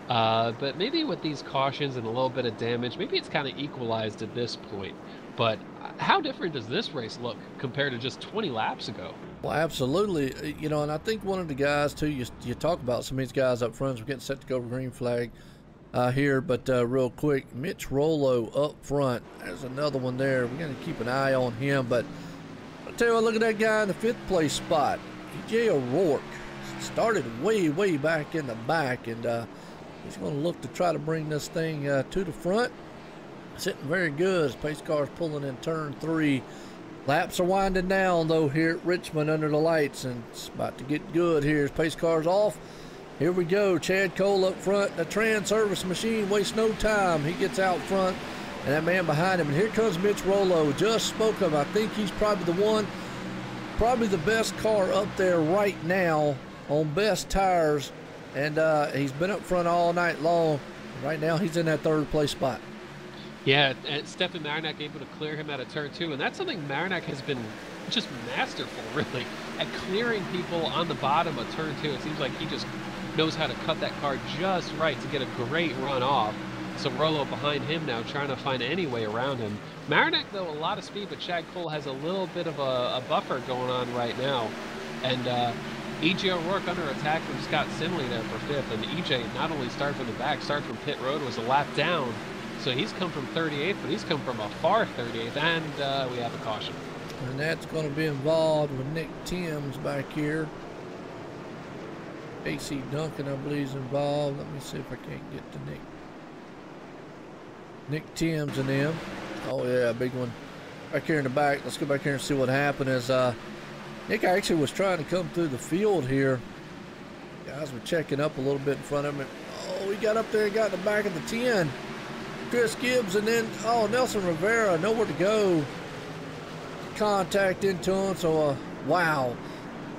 But maybe with these cautions and a little bit of damage, maybe it's kind of equalized at this point. But how different does this race look compared to just 20 laps ago? Well, absolutely. And I think one of the guys, too, you talk about some of these guys up front. We're getting set to go for green flag here. But real quick, Mitch Rollo up front. There's another one there. We're going to keep an eye on him. But I'll tell you what, look at that guy in the 5th place spot. E.J. O'Rourke started way, way back in the back. And he's going to look to try to bring this thing to the front. Sitting very good as pace car's pulling in turn 3. Laps are winding down, though, here at Richmond under the lights, and it's about to get good here as pace car's off. Here we go. Chad Cole up front. The Transervice machine wastes no time. He gets out front, and that man behind him. And here comes Mitch Rollo. Just spoke of. I think he's probably the best car up there right now on best tires. And he's been up front all night long. Right now, he's in that 3rd place spot. Yeah, and Stefan Marinak able to clear him out of turn 2, and that's something Marinak has been just masterful, really, at clearing people on the bottom of turn 2. It seems like he just knows how to cut that car just right to get a great run off. So Rollo behind him now trying to find any way around him. Marinak, though, a lot of speed, but Chad Cole has a little bit of a buffer going on right now. And E.J. O'Rourke under attack from Scott Simley there for 5th, and E.J. not only started from the back, started from pit road, was a lap down. So he's come from 38th, but he's come from a far 38th, and we have a caution. And that's going to be involved with Nick Timms back here. AC Duncan, I believe, is involved. Let me see if I can't get to Nick Timms and them. Oh, yeah, big one. Back here in the back. Let's go back here and see what happened. As Nick actually was trying to come through the field here. Guys were checking up a little bit in front of him. Oh, he got up there and got in the back of the 10. Chris Gibbs, and then, Nelson Rivera, nowhere to go. Contact into him, so, wow.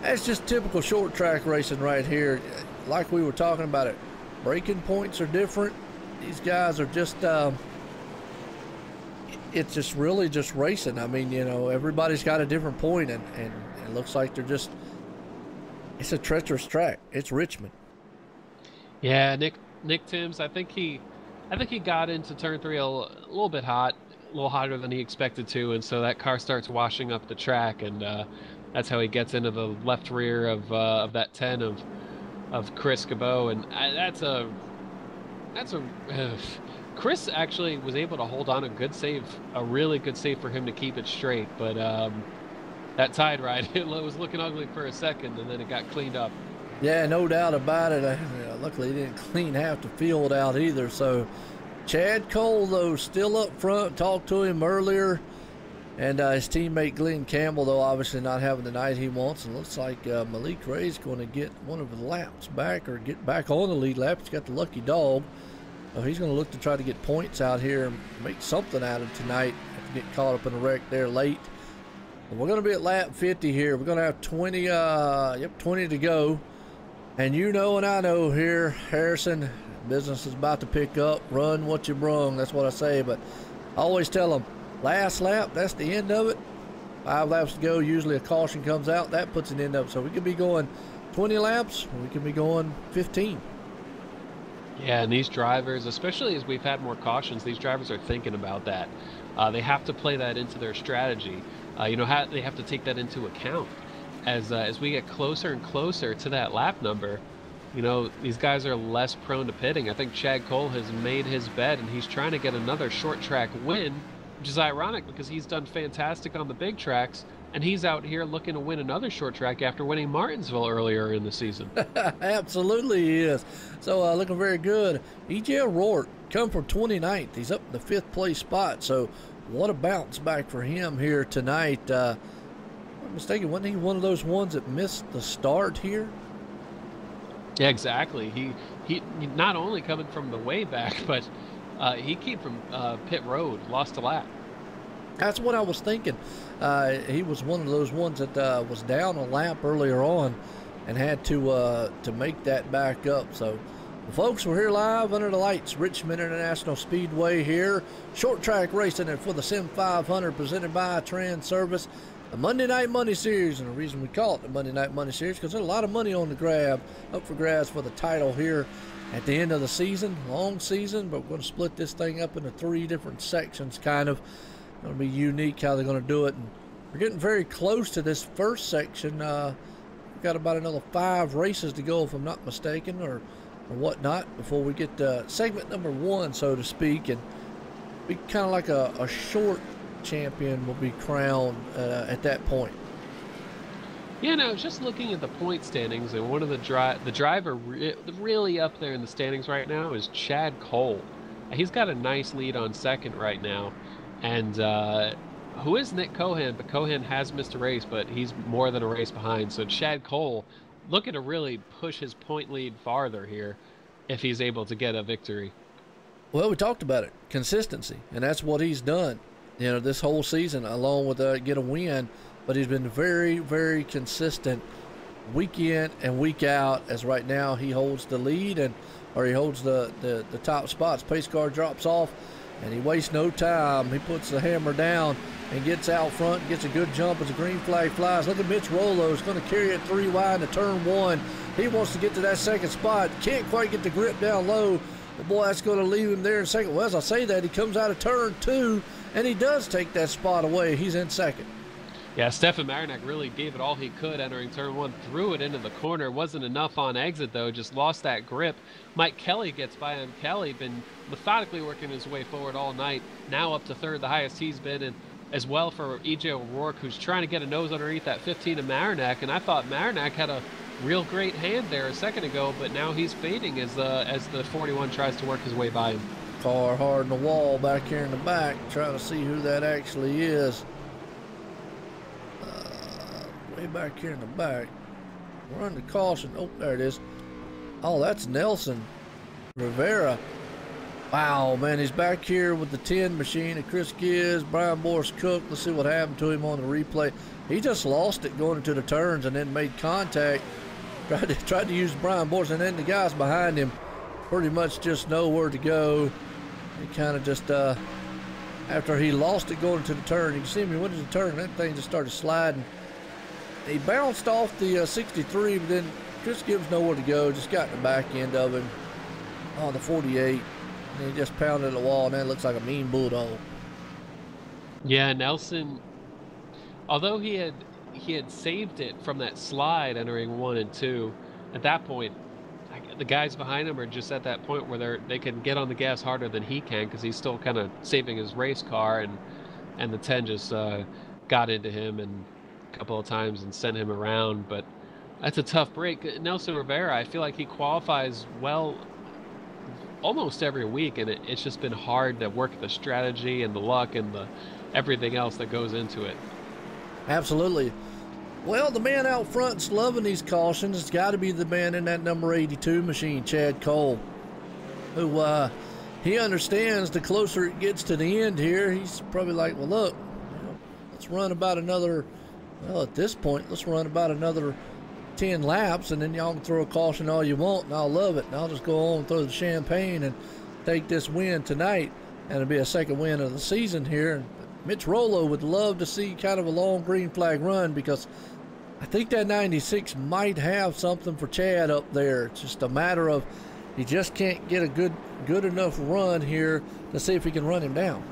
That's just typical short track racing right here. Like we were talking about it, braking points are different. These guys are just, it's just really just racing. I mean, everybody's got a different point, and it looks like they're just, it's a treacherous track. It's Richmond. Yeah, Nick Timms, I think he got into turn 3 a little bit hot, a little hotter than he expected to, and so that car starts washing up the track, and that's how he gets into the left rear of that 10 of Chris Cabot, and Chris actually was able to hold on a really good save for him to keep it straight, but that tide ride, it was looking ugly for a second, and then it got cleaned up. Yeah, no doubt about it. Luckily, he didn't clean half the field out either. So, Chad Cole, though, still up front. Talked to him earlier. And his teammate Glenn Campbell, though, obviously not having the night he wants. And looks like Malik Ray's going to get one of the laps back or get back on the lead lap. He's got the lucky dog. So he's going to look to try to get points out here and make something out of tonight. Have to get caught up in a wreck there late. But we're going to be at lap 50 here. We're going to have 20 to go. And and I know here, Harrison, business is about to pick up. Run what you brung. That's what I say. But I always tell them, last lap, that's the end of it. 5 laps to go. Usually a caution comes out. That puts an end up. So we could be going 20 laps, we can be going 15. Yeah, and these drivers, especially as we've had more cautions, these drivers are thinking about that. They have to play that into their strategy. They have to take that into account as we get closer and closer to that lap number. These guys are less prone to pitting. I think Chad Cole has made his bet, and he's trying to get another short track win, which is ironic because he's done fantastic on the big tracks, and he's out here looking to win another short track after winning Martinsville earlier in the season. Absolutely he is. So looking very good. E.J. O'Rourke come from 29th. He's up in the 5th place spot. So what a bounce back for him here tonight. If I'm not mistaken, wasn't he one of those ones that missed the start here? Yeah, exactly. He not only coming from the way back, but he came from pit road, lost a lap. That's what I was thinking. He was one of those ones that was down a lap earlier on and had to make that back up. So, folks, we're here live under the lights, Richmond International Speedway here. Short track racing for the Sim 500 presented by Transervice. The Monday Night Money Series, and the reason we call it the Monday Night Money Series because there's a lot of money on the grab, up for grabs for the title here at the end of the season, long season, but we're going to split this thing up into 3 different sections kind of. Going to be unique how they're going to do it, and we're getting very close to this first section. We've got about another 5 races to go if I'm not mistaken, or whatnot, before we get to segment number 1, so to speak, and be kind of like a short champion will be crowned at that point. Yeah, no, just looking at the point standings, and one of the driver really up there in the standings right now is Chad Cole. He's got a nice lead on second right now, and who is Nick Cohan, but Cohan has missed a race, but he's more than a race behind. So Chad Cole looking to really push his point lead farther here if he's able to get a victory. Well, we talked about it, consistency, and that's what he's done, this whole season, along with get a win. But he's been very, very consistent week in and week out, as right now he holds the lead, or he holds the top spots. Pace car drops off, and he wastes no time. He puts the hammer down and gets out front, gets a good jump as the green flag flies. Look at Mitch Rollo. He's going to carry it 3 wide to turn 1. He wants to get to that second spot. Can't quite get the grip down low. But boy, that's going to leave him there in second. Well, as I say that, he comes out of turn 2, and he does take that spot away. He's in second. Yeah, Stefan Marinak really gave it all he could entering turn 1, threw it into the corner. Wasn't enough on exit, though, just lost that grip. Mike Kelly gets by him. Kelly been methodically working his way forward all night, now up to third, the highest he's been, and as well for E.J. O'Rourke, who's trying to get a nose underneath that 15 of Marinak, and I thought Marinak had a real great hand there a second ago, but now he's fading as the 41 tries to work his way by him. Car hard in the wall back here in the back, trying to see who that actually is. Way back here in the back. We're under caution. Oh, there it is. Oh, that's Nelson Rivera. Wow, man, he's back here with the 10 machine and Chris Gibbs, Brian Boris Cook. Let's see what happened to him on the replay. He just lost it going into the turns and then made contact. Tried to use Brian Boris, and then the guys behind him pretty much just know where to go. He kind of just, after he lost it going into the turn, you can see him, he went into the turn, and that thing just started sliding. He bounced off the 63, but then Chris Gibbs nowhere to go, just got in the back end of him on the 48. And he just pounded the wall, and that looks like a mean bulldog. Yeah, Nelson, although he had saved it from that slide entering 1 and 2, at that point, the guys behind him are just at that point where they can get on the gas harder than he can because he's still kind of saving his race car, and the 10 just got into him and couple of times and sent him around. But that's a tough break. Nelson Rivera, I feel like he qualifies well almost every week, and it's just been hard to work the strategy and the luck and the everything else that goes into it. Absolutely. Well, the man out front's loving these cautions. It's got to be the man in that number 82 machine, Chad Cole, who he understands the closer it gets to the end here, he's probably like, well, look, let's run about another, well, at this point, let's run about another 10 laps, and then y'all can throw a caution all you want, and I'll love it. And I'll just go on and throw the champagne and take this win tonight, and it'll be a second win of the season here. And Mitch Rollo would love to see kind of a long green flag run, because I think that 96 might have something for Chad up there. It's just a matter of he just can't get a good enough run here to see if he can run him down.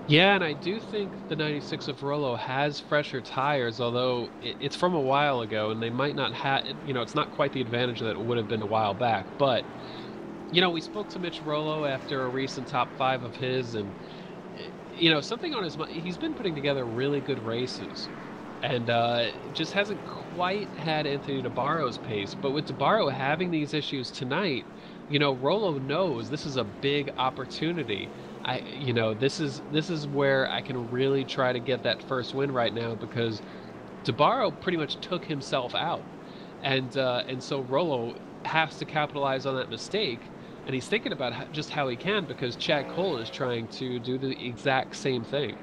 Yeah, and I do think the 96 of Rolo has fresher tires, although it's from a while ago, and they might not have, it's not quite the advantage that it would have been a while back. But, we spoke to Mitch Rolo after a recent top 5 of his, and, something on his mind, he's been putting together really good races, and just hasn't quite had Anthony DeBarro's pace. But with DeBarro having these issues tonight, Rolo knows this is a big opportunity. This is where I can really try to get that first win right now, because DeBarro pretty much took himself out, and so Rolo has to capitalize on that mistake, and he's thinking about just how he can, because Chad Cole is trying to do the exact same thing.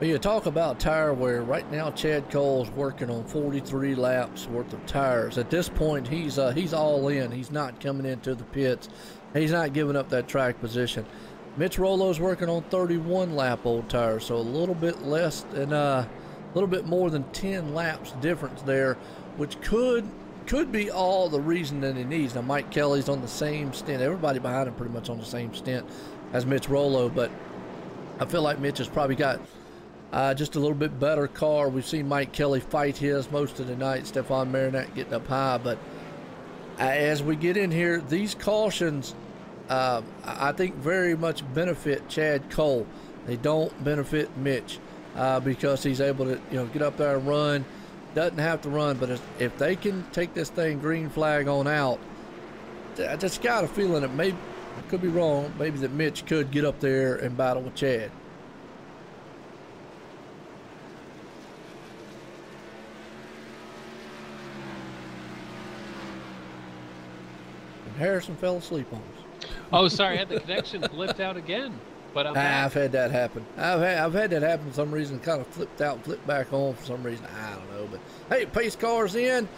Well, you talk about tire wear. Right now, Chad Cole's working on 43 laps worth of tires. At this point, he's all in. He's not coming into the pits. He's not giving up that track position. Mitch Rolo's working on 31 lap old tires, so a little bit less than a little bit more than 10 laps difference there, which could be all the reason that he needs. Now, Mike Kelly's on the same stint. Everybody behind him pretty much on the same stint as Mitch Rolo, but I feel like Mitch has probably got just a little bit better car. We've seen Mike Kelly fight his most of the night. Stefan Marinette getting up high, but as we get in here, these cautions I think very much benefit Chad Cole. They don't benefit Mitch because he's able to get up there and run. Doesn't have to run, but if they can take this thing green flag on out, I just got a feeling that maybe, I could be wrong, maybe that Mitch could get up there and battle with Chad. And Harrison fell asleep on us. Oh, sorry, I had the connection blipped out again. But I've had that happen. I've had that happen for some reason. Kind of flipped out, flipped back on for some reason. I don't know. But hey, pace car's in.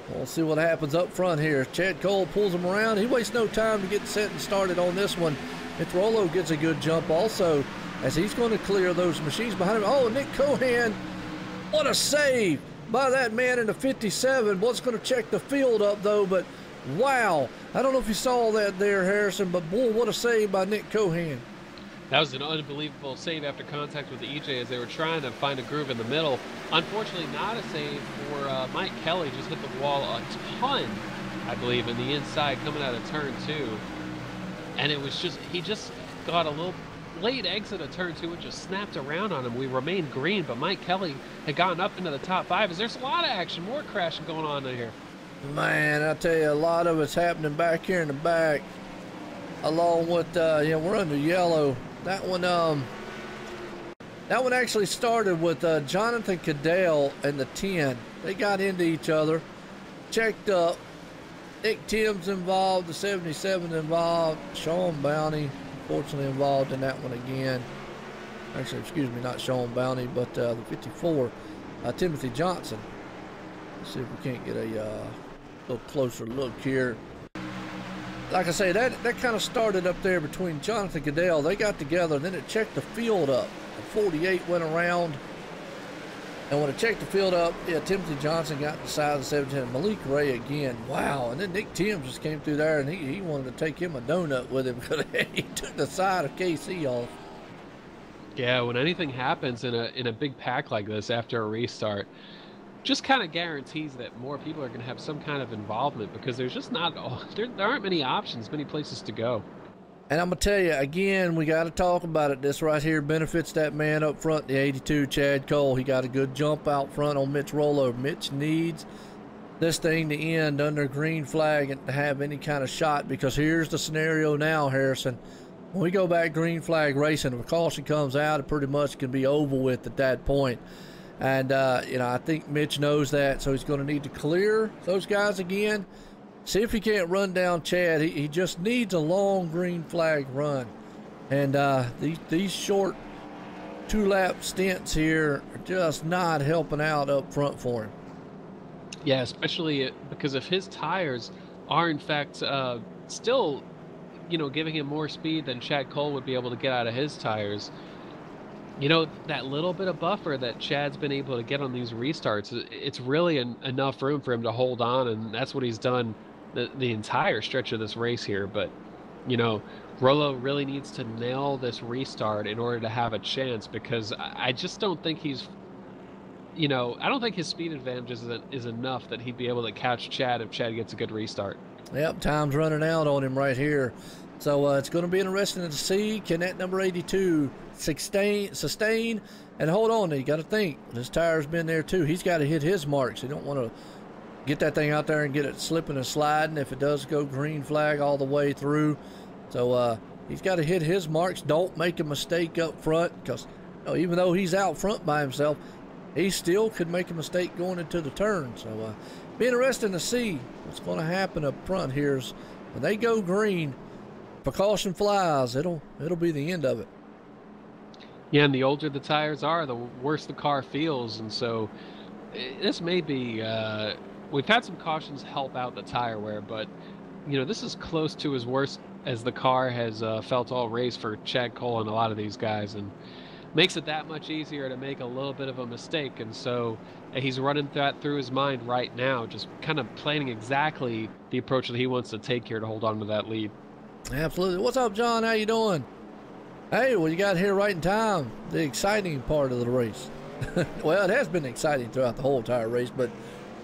We'll see what happens up front here. Chad Cole pulls him around. He wastes no time to get set and started on this one. Mitch Rolo gets a good jump also as he's going to clear those machines behind him. Oh, Nick Cohan, what a save by that man in the 57. What's going to check the field up though, but wow. I don't know if you saw that there, Harrison, but boy, what a save by Nick Cohan. That was an unbelievable save after contact with the EJ as they were trying to find a groove in the middle. Unfortunately, not a save for Mike Kelly. Just hit the wall a ton, I believe, in the inside coming out of turn 2. And it was he just got a little late exit of turn 2 and just snapped around on him. We remained green, but Mike Kelly had gotten up into the top 5. There's a lot of action, more crashing going on in here. Man, I tell you, a lot of it's happening back here in the back. Along with, we're under yellow. That one actually started with Jonathan Cadell and the 10. They got into each other, checked up. Nick Tim's involved, the 77 involved. Sean Bounty, unfortunately, involved in that one again. Actually, excuse me, not Sean Bounty, but the 54, Timothy Johnson. Let's see if we can't get a little closer look here. Like I say, that kind of started up there between Jonathan Cadell. They got together, and then it checked the field up. The 48 went around, and when it checked the field up, Timothy Johnson got inside the 17. Malik Ray again. Wow. And then Nick Timms just came through there, and he wanted to take him a donut with him because he took the side of KC off. Yeah, when anything happens in a big pack like this after a restart, just kind of guarantees that more people are going to have some kind of involvement because there's just there aren't many options, many places to go. And I'm going to tell you, again, we got to talk about it. This right here benefits that man up front, the 82, Chad Cole. He got a good jump out front on Mitch Rolo. Mitch needs this thing to end under green flag and to have any kind of shot, because here's the scenario now, Harrison. When we go back green flag racing, if a caution comes out, it pretty much can be over with at that point. And, I think Mitch knows that, so he's going to need to clear those guys again. See if he can't run down Chad. He just needs a long green flag run. And these short 2-lap stints here are just not helping out up front for him. Yeah, especially because if his tires are, in fact, still, giving him more speed than Chad Cole would be able to get out of his tires, You know, that little bit of buffer that Chad's been able to get on these restarts, it's really enough room for him to hold on, and that's what he's done the entire stretch of this race here. But, you know, Rollo really needs to nail this restart in order to have a chance, because I just don't think he's, you know, I don't think his speed advantage is enough that he'd be able to catch Chad if Chad gets a good restart. Yep, time's running out on him right here. So it's going to be interesting to see, can that number 82 sustain, and hold on. You got to think, this tire's been there too. He's got to hit his marks. You don't want to get that thing out there and get it slipping and sliding if it does go green flag all the way through. So he's got to hit his marks. Don't make a mistake up front, because even though he's out front by himself, he still could make a mistake going into the turn. So be interesting to see what's going to happen up front here. Is when they go green, precaution flies. It'll be the end of it. Yeah, and the older the tires are, the worse the car feels. And so this may be, we've had some cautions help out the tire wear, but, you know, this is close to as worse as the car has felt all race for Chad Cole and a lot of these guys, and makes it that much easier to make a little bit of a mistake. And so he's running that through his mind right now, just kind of planning exactly the approach that he wants to take here to hold on to that lead. Absolutely. What's up, John? How you doing? Hey, well, you got here right in time. The exciting part of the race. Well, it has been exciting throughout the whole entire race, but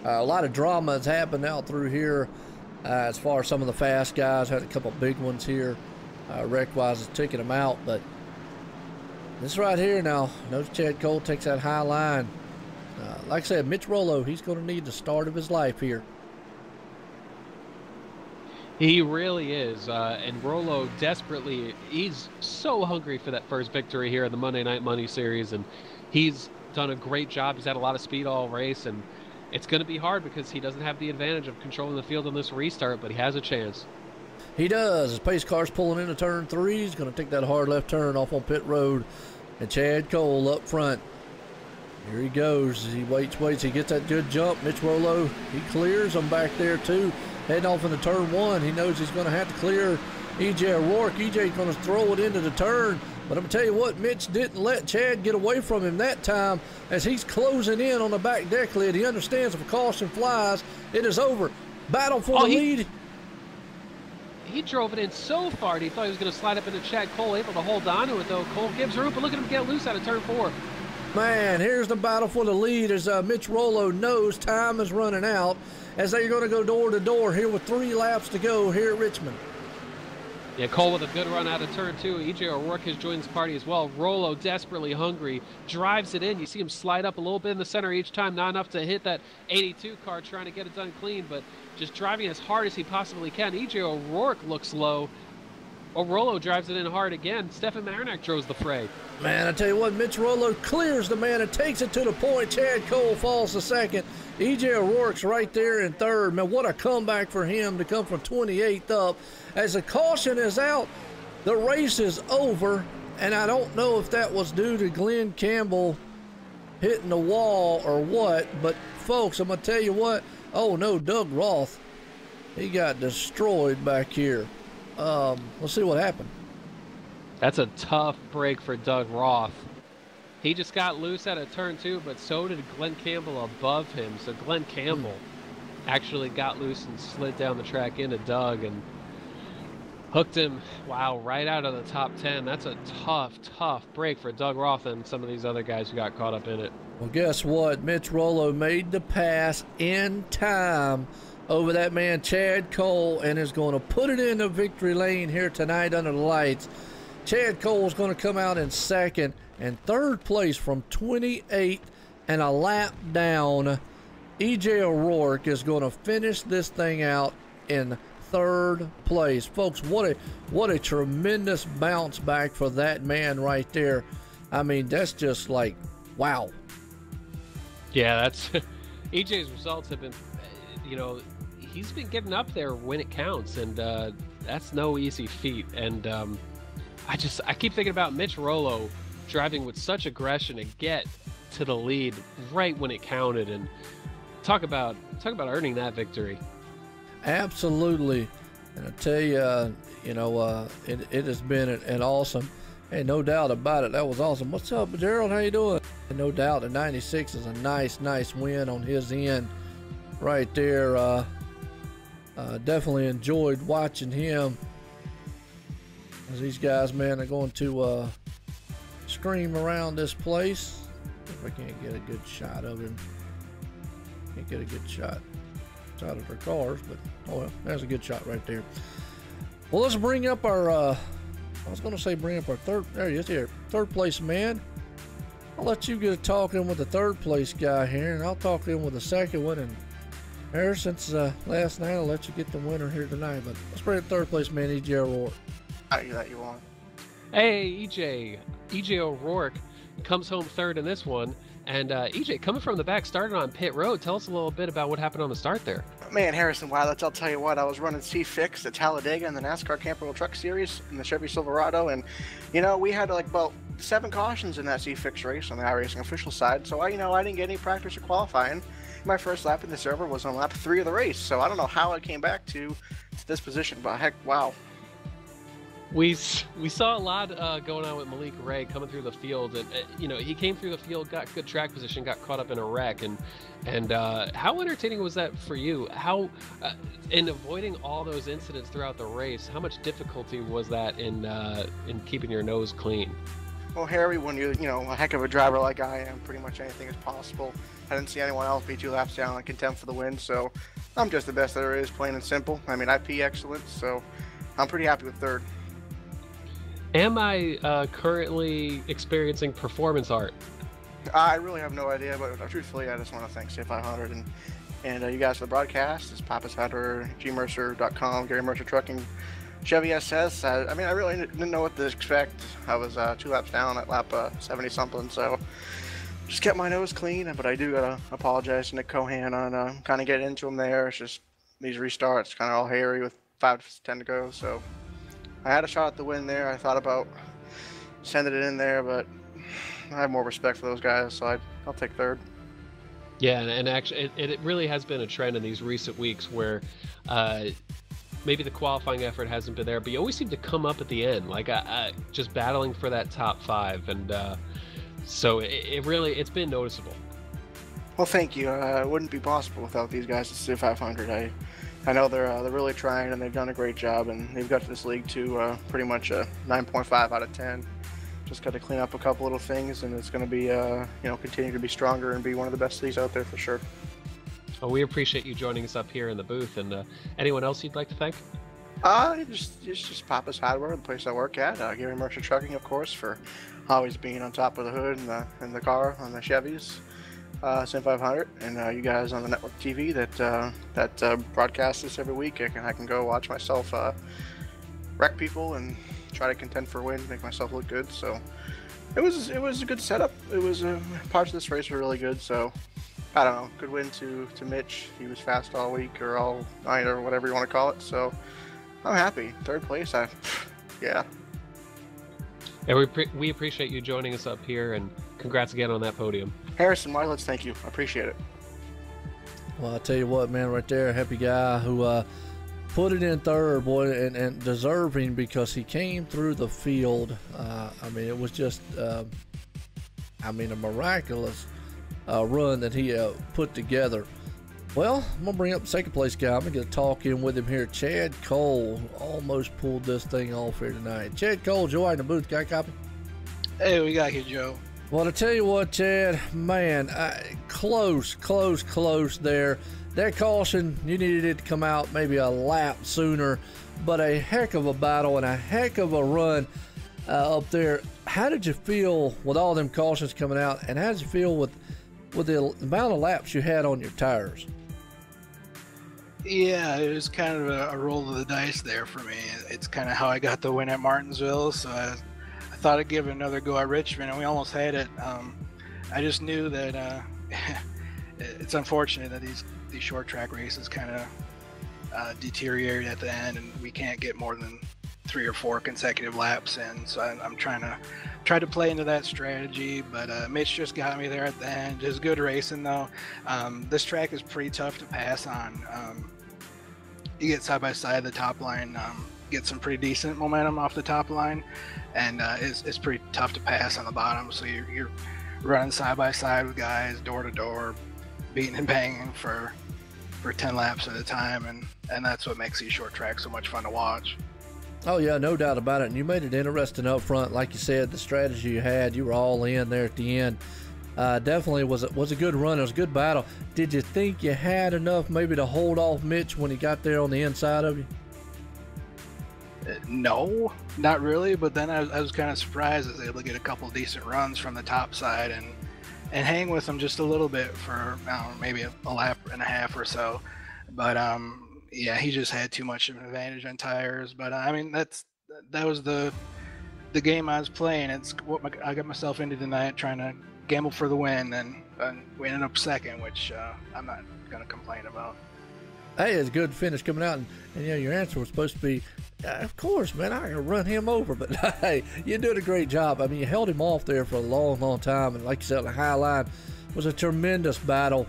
a lot of drama has happened out through here as far as some of the fast guys. Had a couple big ones here. Wreck-wise is taking them out, but this right here now, notice Chad Cole takes that high line. Like I said, Mitch Rollo, he's going to need the start of his life here. He really is, and Rollo desperately, he's so hungry for that first victory here in the Monday Night Money Series, and he's done a great job. He's had a lot of speed all race, and it's going to be hard because he doesn't have the advantage of controlling the field on this restart, but he has a chance. He does. His pace car's pulling into turn 3. He's going to take that hard left turn off on pit road, and Chad Cole up front. Here he goes. He waits. He gets that good jump. Mitch Rollo, he clears him back there too. Heading off into turn 1, he knows he's going to have to clear E.J. O'Rourke. E.J.'s going to throw it into the turn. But I'm going to tell you what, Mitch didn't let Chad get away from him that time as he's closing in on the back deck lid. He understands if a caution flies, it is over. Battle for the lead. He drove it in so far, he thought he was going to slide up into Chad Cole, able to hold on to it, though. Cole gives room, but look at him get loose out of turn 4. Man, here's the battle for the lead as Mitch Rollo knows time is running out as they're going to go door to door here with 3 laps to go here at Richmond. Yeah, Cole with a good run out of turn 2. E.J. O'Rourke has joined this party as well. Rollo, desperately hungry, drives it in. You see him slide up a little bit in the center each time, not enough to hit that 82 car trying to get it done clean, but just driving as hard as he possibly can. E.J. O'Rourke looks low. Rollo drives it in hard again. Stefan Marinac draws the fray. Man, I tell you what, Mitch Rollo clears the man and takes it to the point. Chad Cole falls to second. E.J. O'Rourke's right there in third. Man, what a comeback for him to come from 28th up. As the caution is out, the race is over. And I don't know if that was due to Glenn Campbell hitting the wall or what. But, folks, I'm going to tell you what. Oh, no, Doug Roth. He got destroyed back here. Let's see what happened. That's a tough break for Doug Roth. He just got loose out of turn 2, but so did Glenn Campbell above him. So Glenn Campbell actually got loose and slid down the track into Doug and hooked him, wow, right out of the top 10. That's a tough break for Doug Roth and some of these other guys who got caught up in it. Well, guess what? Mitch Rollo made the pass in time over that man Chad Cole and is going to put it in the victory lane here tonight under the lights. Chad Cole's going to come out in second, and third place from 28th and a lap down. E.J. O'Rourke is going to finish this thing out in third place. Folks, what a tremendous bounce back for that man right there. I mean, that's just like, wow. Yeah, that's E.J.'s results have been, you know, he's been getting up there when it counts, and that's no easy feat. And I keep thinking about Mitch Rollo driving with such aggression to get to the lead right when it counted, and talk about earning that victory. Absolutely. And I tell you, it has been an awesome Hey, no doubt about it. That was awesome. What's up, Gerald? How you doing? And no doubt the 96 is a nice win on his end right there. Definitely enjoyed watching him. As these guys, man, are going to scream around this place. If I can't get a good shot of him. Can't get a good shot of their cars, but oh well, there's a good shot right there. Well, let's bring up our I was gonna say bring up our there he is here, third place man. I'll let you get talking with the third place guy here, and I'll talk in with the second one. And there, since last night, I'll let you get the winner here tonight. But let's bring up third place man, EJ O'Rourke. That you want. Hey, EJ O'Rourke comes home third in this one. And EJ, coming from the back, started on pit road. Tell us a little bit about what happened on the start there. Man, Harrison Wilds, I'll tell you what, I was running C-Fix at Talladega in the NASCAR Camp World Truck Series in the Chevy Silverado, and, you know, we had like about 7 cautions in that C-Fix race on the iRacing official side, so I didn't get any practice or qualifying. My first lap in the server was on lap 3 of the race, so I don't know how I came back to this position, but heck, wow. We saw a lot going on with Malik Ray coming through the field, and you know, he came through the field, got good track position, got caught up in a wreck, and how entertaining was that for you? How in avoiding all those incidents throughout the race, how much difficulty was that in keeping your nose clean? Well, Harry, when you're a heck of a driver like I am, pretty much anything is possible. I didn't see anyone else be 2 laps down and content for the win, so I'm just the best there is, plain and simple. I mean, IP excellence, so I'm pretty happy with third. Am I currently experiencing performance art? I really have no idea, but truthfully, I just want to thank C500 and you guys for the broadcast. It's Papa's Hunter, gmercer.com, Gary Mercer Trucking, Chevy SS. I mean, I really didn't know what to expect. I was 2 laps down at lap 70 something, so just kept my nose clean. But I do gotta apologize to Nick Cohan on kind of getting into him there. It's just these restarts kind of all hairy with 5 to 10 to go, so. I had a shot at the win there. I thought about sending it in there, but I have more respect for those guys, so I'll take third. Yeah, and actually, it really has been a trend in these recent weeks where maybe the qualifying effort hasn't been there, but you always seem to come up at the end, like just battling for that top 5, and so it's been noticeable. Well, thank you. It wouldn't be possible without these guys at Civ 500. I know they're really trying, and they've done a great job, and they've got to this league to pretty much a 9.5 out of 10. Just got to clean up a couple little things, and it's going to be continue to be stronger and be one of the best leagues out there for sure. Well, we appreciate you joining us up here in the booth, and anyone else you'd like to thank? It's just Papa's Hardware, the place I work at. Gary Mercer Trucking, of course, for always being on top of the hood and the car on the Chevys. Sim 500, and you guys on the network TV that broadcast this every week. I can go watch myself wreck people and try to contend for wins, make myself look good. So it was a good setup. It was parts of this race were really good. So I don't know, good win to Mitch. He was fast all week or all night or whatever you want to call it. So I'm happy. Third place. Yeah. And we appreciate you joining us up here, and congrats again on that podium. Harrison Wilds, thank you. I appreciate it. Well, I tell you what, man, right there, happy guy who put it in third, boy, and deserving, because he came through the field. I mean, it was just, a miraculous run that he put together. Well, I'm going to bring up the second place guy. I'm going to get a talk in with him here. Chad Cole almost pulled this thing off here tonight. Chad Cole, Joe in the booth. Got a copy? Hey, we got you, Joe. Well, to tell you what, Chad, man, close there. That caution, you needed it to come out maybe a lap sooner, but a heck of a battle and a heck of a run up there. How did you feel with all them cautions coming out, and how did you feel with the amount of laps you had on your tires? Yeah, it was kind of a roll of the dice there for me. It's kind of how I got the win at Martinsville, so I thought I'd give it another go at Richmond, and we almost had it. I just knew that it's unfortunate that these short track races kind of deteriorate at the end, and we can't get more than 3 or 4 consecutive laps in. So I'm trying to play into that strategy, but Mitch just got me there at the end. It was good racing though. This track is pretty tough to pass on. You get side by side the top line. get some pretty decent momentum off the top line, and it's pretty tough to pass on the bottom. So you're running side by side with guys, door to door, beating and banging for 10 laps at a time, and that's what makes these short tracks so much fun to watch. Oh yeah, no doubt about it. And you made it interesting up front, like you said. The strategy you had, you were all in there at the end. Definitely was a good run. It was a good battle. Did you think you had enough maybe to hold off Mitch when he got there on the inside of you? No, not really. But then I was kind of surprised I was able to get a couple decent runs from the top side and hang with him just a little bit for, I don't know, maybe a lap and a half or so. But yeah, he just had too much of an advantage on tires. But I mean, that was the game I was playing. It's what I got myself into tonight, trying to gamble for the win, and we ended up second, which I'm not going to complain about. Hey, it's a good finish coming out, and you know, your answer was supposed to be, of course, man, I can run him over. But hey, you did a great job. I mean, you held him off there for a long, long time, and like you said, the high line was a tremendous battle.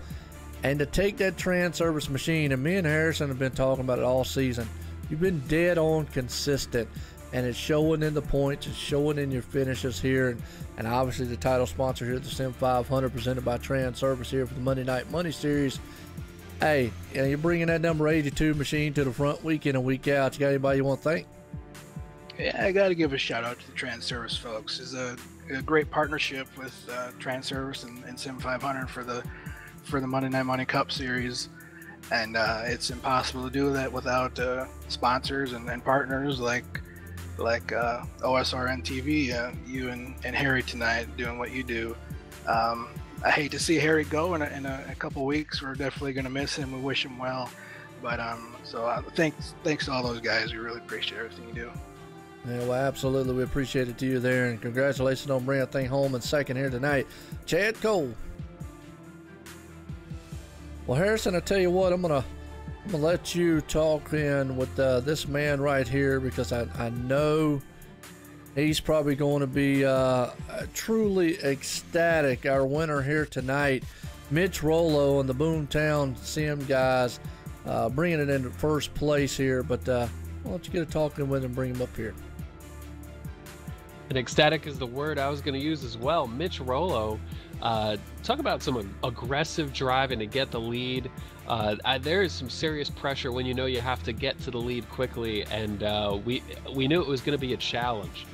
And to take that Transervice machine, and me and Harrison have been talking about it all season, you've been dead on consistent, and it's showing in the points, it's showing in your finishes here, and obviously the title sponsor here at the Sim 500 presented by Transervice here for the Monday Night Money Series. Hey, you know, you're bringing that number 82 machine to the front week in and week out. You got anybody you want to thank? Yeah, I got to give a shout out to the Transervice folks. It's a great partnership with Transervice and Sim 500 for the Monday Night Money Cup Series, and it's impossible to do that without sponsors and partners like OSRN TV, you and Harry tonight doing what you do. I hate to see Harry go in a couple weeks. We're definitely going to miss him. We wish him well, but thanks to all those guys. We really appreciate everything you do. Yeah, well, absolutely. We appreciate it to you there, and congratulations on bringing that thing home in second here tonight, Chad Cole. Well, Harrison, I tell you what, I'm gonna let you talk in with this man right here, because I know he's probably going to be truly ecstatic. Our winner here tonight, Mitch Rollo and the Boomtown Sim guys, bringing it into first place here. But I'll let you get a talking with him and bring him up here. And ecstatic is the word I was going to use as well. Mitch Rollo, talk about some aggressive driving to get the lead. There is some serious pressure when you know you have to get to the lead quickly, and we knew it was going to be a challenge,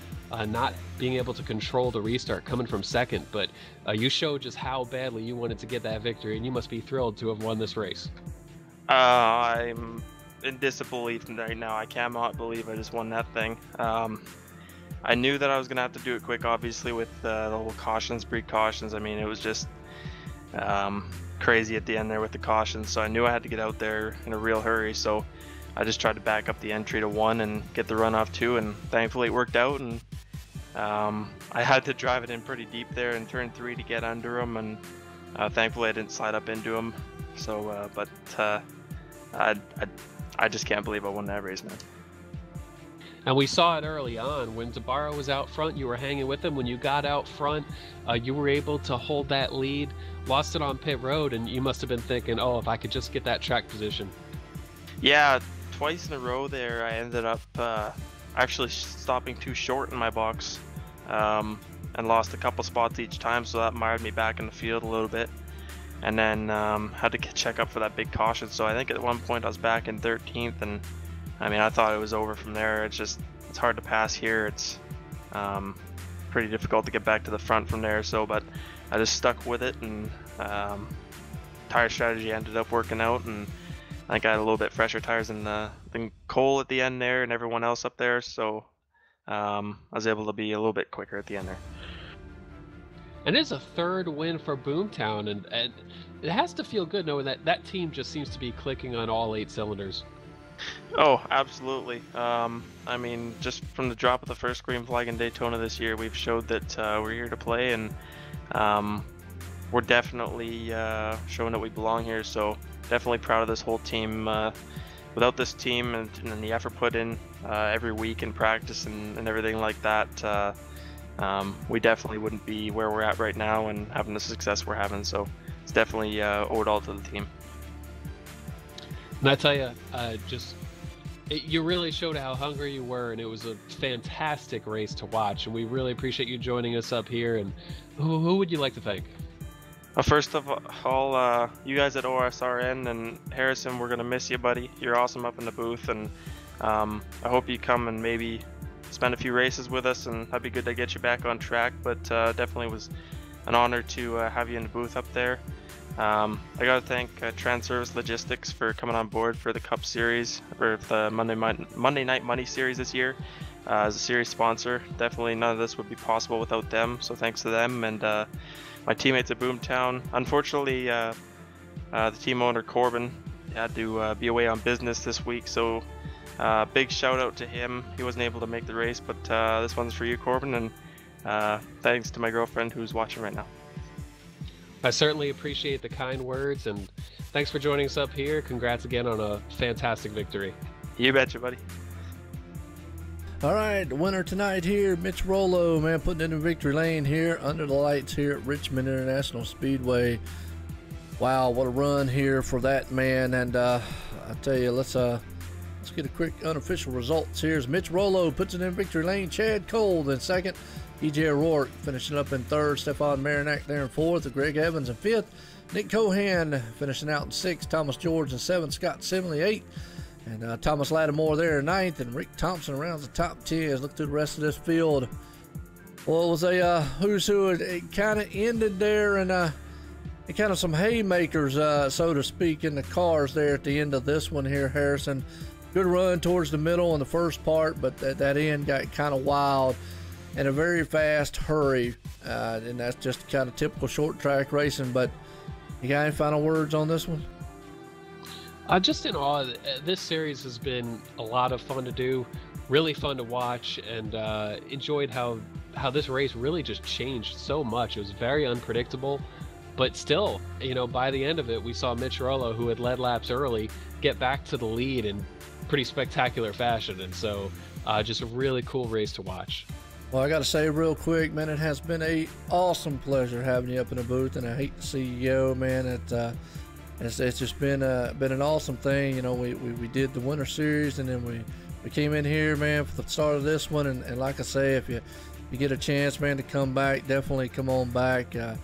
not being able to control the restart coming from second. But you showed just how badly you wanted to get that victory, and you must be thrilled to have won this race. I'm in disbelief right now. I cannot believe I just won that thing. I knew that I was going to have to do it quick, obviously, with the whole cautions, precautions. I mean, it was just crazy at the end there with the cautions. So I knew I had to get out there in a real hurry. So I just tried to back up the entry to 1 and get the runoff 2. And thankfully it worked out. And I had to drive it in pretty deep there in turn 3 to get under him. And thankfully I didn't slide up into him. So, I just can't believe I won that race, man. And we saw it early on when Zabara was out front. You were hanging with him. When you got out front, you were able to hold that lead. Lost it on pit road, and you must have been thinking, "Oh, if I could just get that track position." Yeah, twice in a row there, I ended up actually stopping too short in my box, and lost a couple spots each time. So that mired me back in the field a little bit, and then had to check up for that big caution. So I think at one point I was back in 13th, and I mean, I thought it was over from there. It's hard to pass here. It's pretty difficult to get back to the front from there. So, but I just stuck with it, and tire strategy ended up working out. And I think I had a little bit fresher tires than Cole at the end there and everyone else up there. So I was able to be a little bit quicker at the end there. And it's a third win for Boomtown, and it has to feel good knowing that team just seems to be clicking on all 8 cylinders. Oh, absolutely. I mean, just from the drop of the first green flag in Daytona this year, we've showed that we're here to play, and we're definitely showing that we belong here. So definitely proud of this whole team. Without this team and the effort put in every week in practice and everything like that, we definitely wouldn't be where we're at right now and having the success we're having. So it's definitely owed all to the team. And I tell you, just you really showed how hungry you were, and it was a fantastic race to watch. And we really appreciate you joining us up here. And who would you like to thank? First of all, you guys at OSRN and Harrison, we're gonna miss you, buddy. You're awesome up in the booth, and I hope you come and maybe spend a few races with us, and that'd be good to get you back on track. But definitely was an honor to have you in the booth up there. I gotta thank Transervice Logistics for coming on board for the Cup Series, or the Monday Night Money Series this year as a series sponsor. Definitely none of this would be possible without them, so thanks to them. And my teammates at Boomtown. Unfortunately, the team owner Corbin had to be away on business this week, so big shout out to him. He wasn't able to make the race, but this one's for you, Corbin, and thanks to my girlfriend who's watching right now. I certainly appreciate the kind words, and thanks for joining us up here. Congrats again on a fantastic victory. You betcha, buddy. All right, the winner tonight here, Mitch Rollo, man, putting it in victory lane here under the lights here at Richmond International Speedway. Wow, what a run here for that man. And I tell you, let's get a quick unofficial results here. As Mitch Rollo puts it in victory lane, Chad Cole in second, EJ O'Rourke finishing up in third, Stefan Marinac there in fourth, Greg Evans in fifth, Nick Cohan finishing out in sixth, Thomas George in seventh, Scott Simley eighth, and Thomas Lattimore there in ninth, and Rick Thompson rounds the top 10. Let's look through the rest of this field. Well, it was a who's who. It kind of ended there, and kind of some haymakers, so to speak, in the cars there at the end of this one here, Harrison. Good run towards the middle in the first part, but that end got kind of wild in a very fast hurry, and that's just kind of typical short track racing. But you got any final words on this one? Just in awe. This series has been a lot of fun to do, really fun to watch, and enjoyed how this race really just changed so much. It was very unpredictable, but still, you know, by the end of it, we saw Mitch Rollo, who had led laps early, get back to the lead in pretty spectacular fashion. And so just a really cool race to watch. Well, I got to say real quick, man, it has been a awesome pleasure having you up in the booth, and I hate to see you go, man. It's just been an awesome thing. You know, we did the Winter Series, and then we came in here, man, for the start of this one. And like I say, if you get a chance, man, to come back, definitely come on back. I'm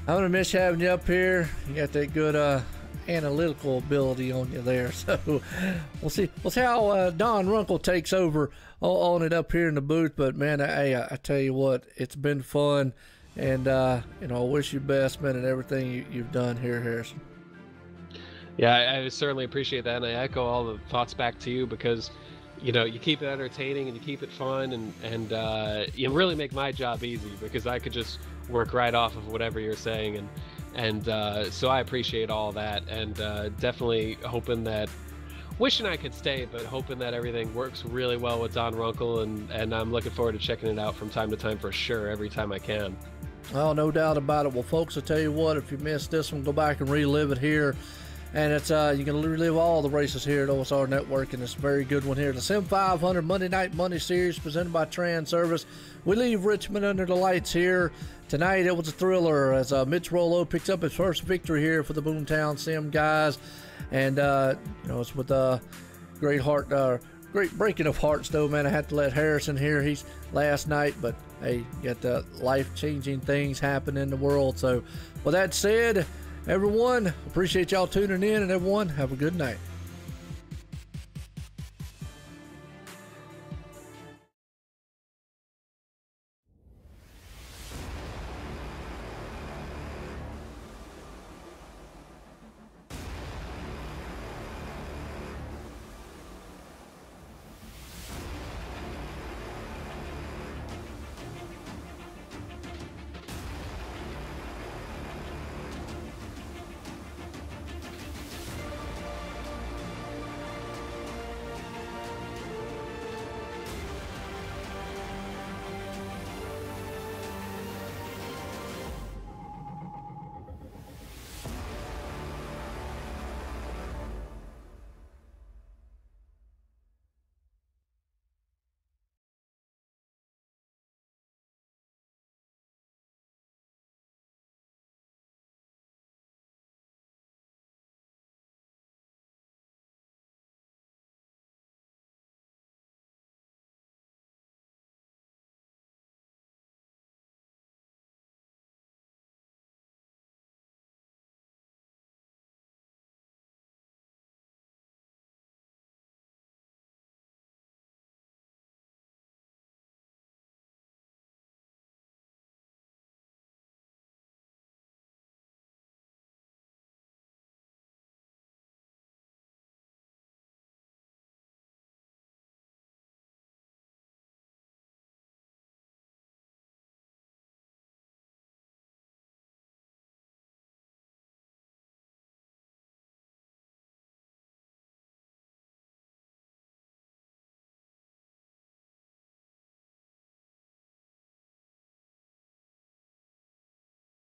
gonna miss having you up here. You got that good analytical ability on you there. So we'll see how Don Runkle takes over on it up here in the booth. But man, I tell you what, it's been fun. And, you know, I wish you best, man, and everything you've done here, Harrison. Yeah, I certainly appreciate that, and I echo all the thoughts back to you, because, you know, you keep it entertaining and you keep it fun, and you really make my job easy, because I could just work right off of whatever you're saying, and so I appreciate all that, and definitely wishing I could stay, but hoping that everything works really well with Don Runkle, and I'm looking forward to checking it out from time to time for sure, every time I can. Oh, no doubt about it. Well, folks, I'll tell you what, if you missed this one, go back and relive it here. And it's you can relive all the races here at OSR Network, and it's a very good one here. The Sim 500 Monday Night Money Series presented by Transervice. We leave Richmond under the lights here. Tonight it was a thriller as Mitch Rollo picks up his first victory here for the Boomtown Sim guys. And, you know, it's with great breaking of hearts, though, man. I had to let Harrison hear he's last night, but hey, you got the life-changing things happen in the world. So with that said, everyone, appreciate y'all tuning in, and everyone, have a good night.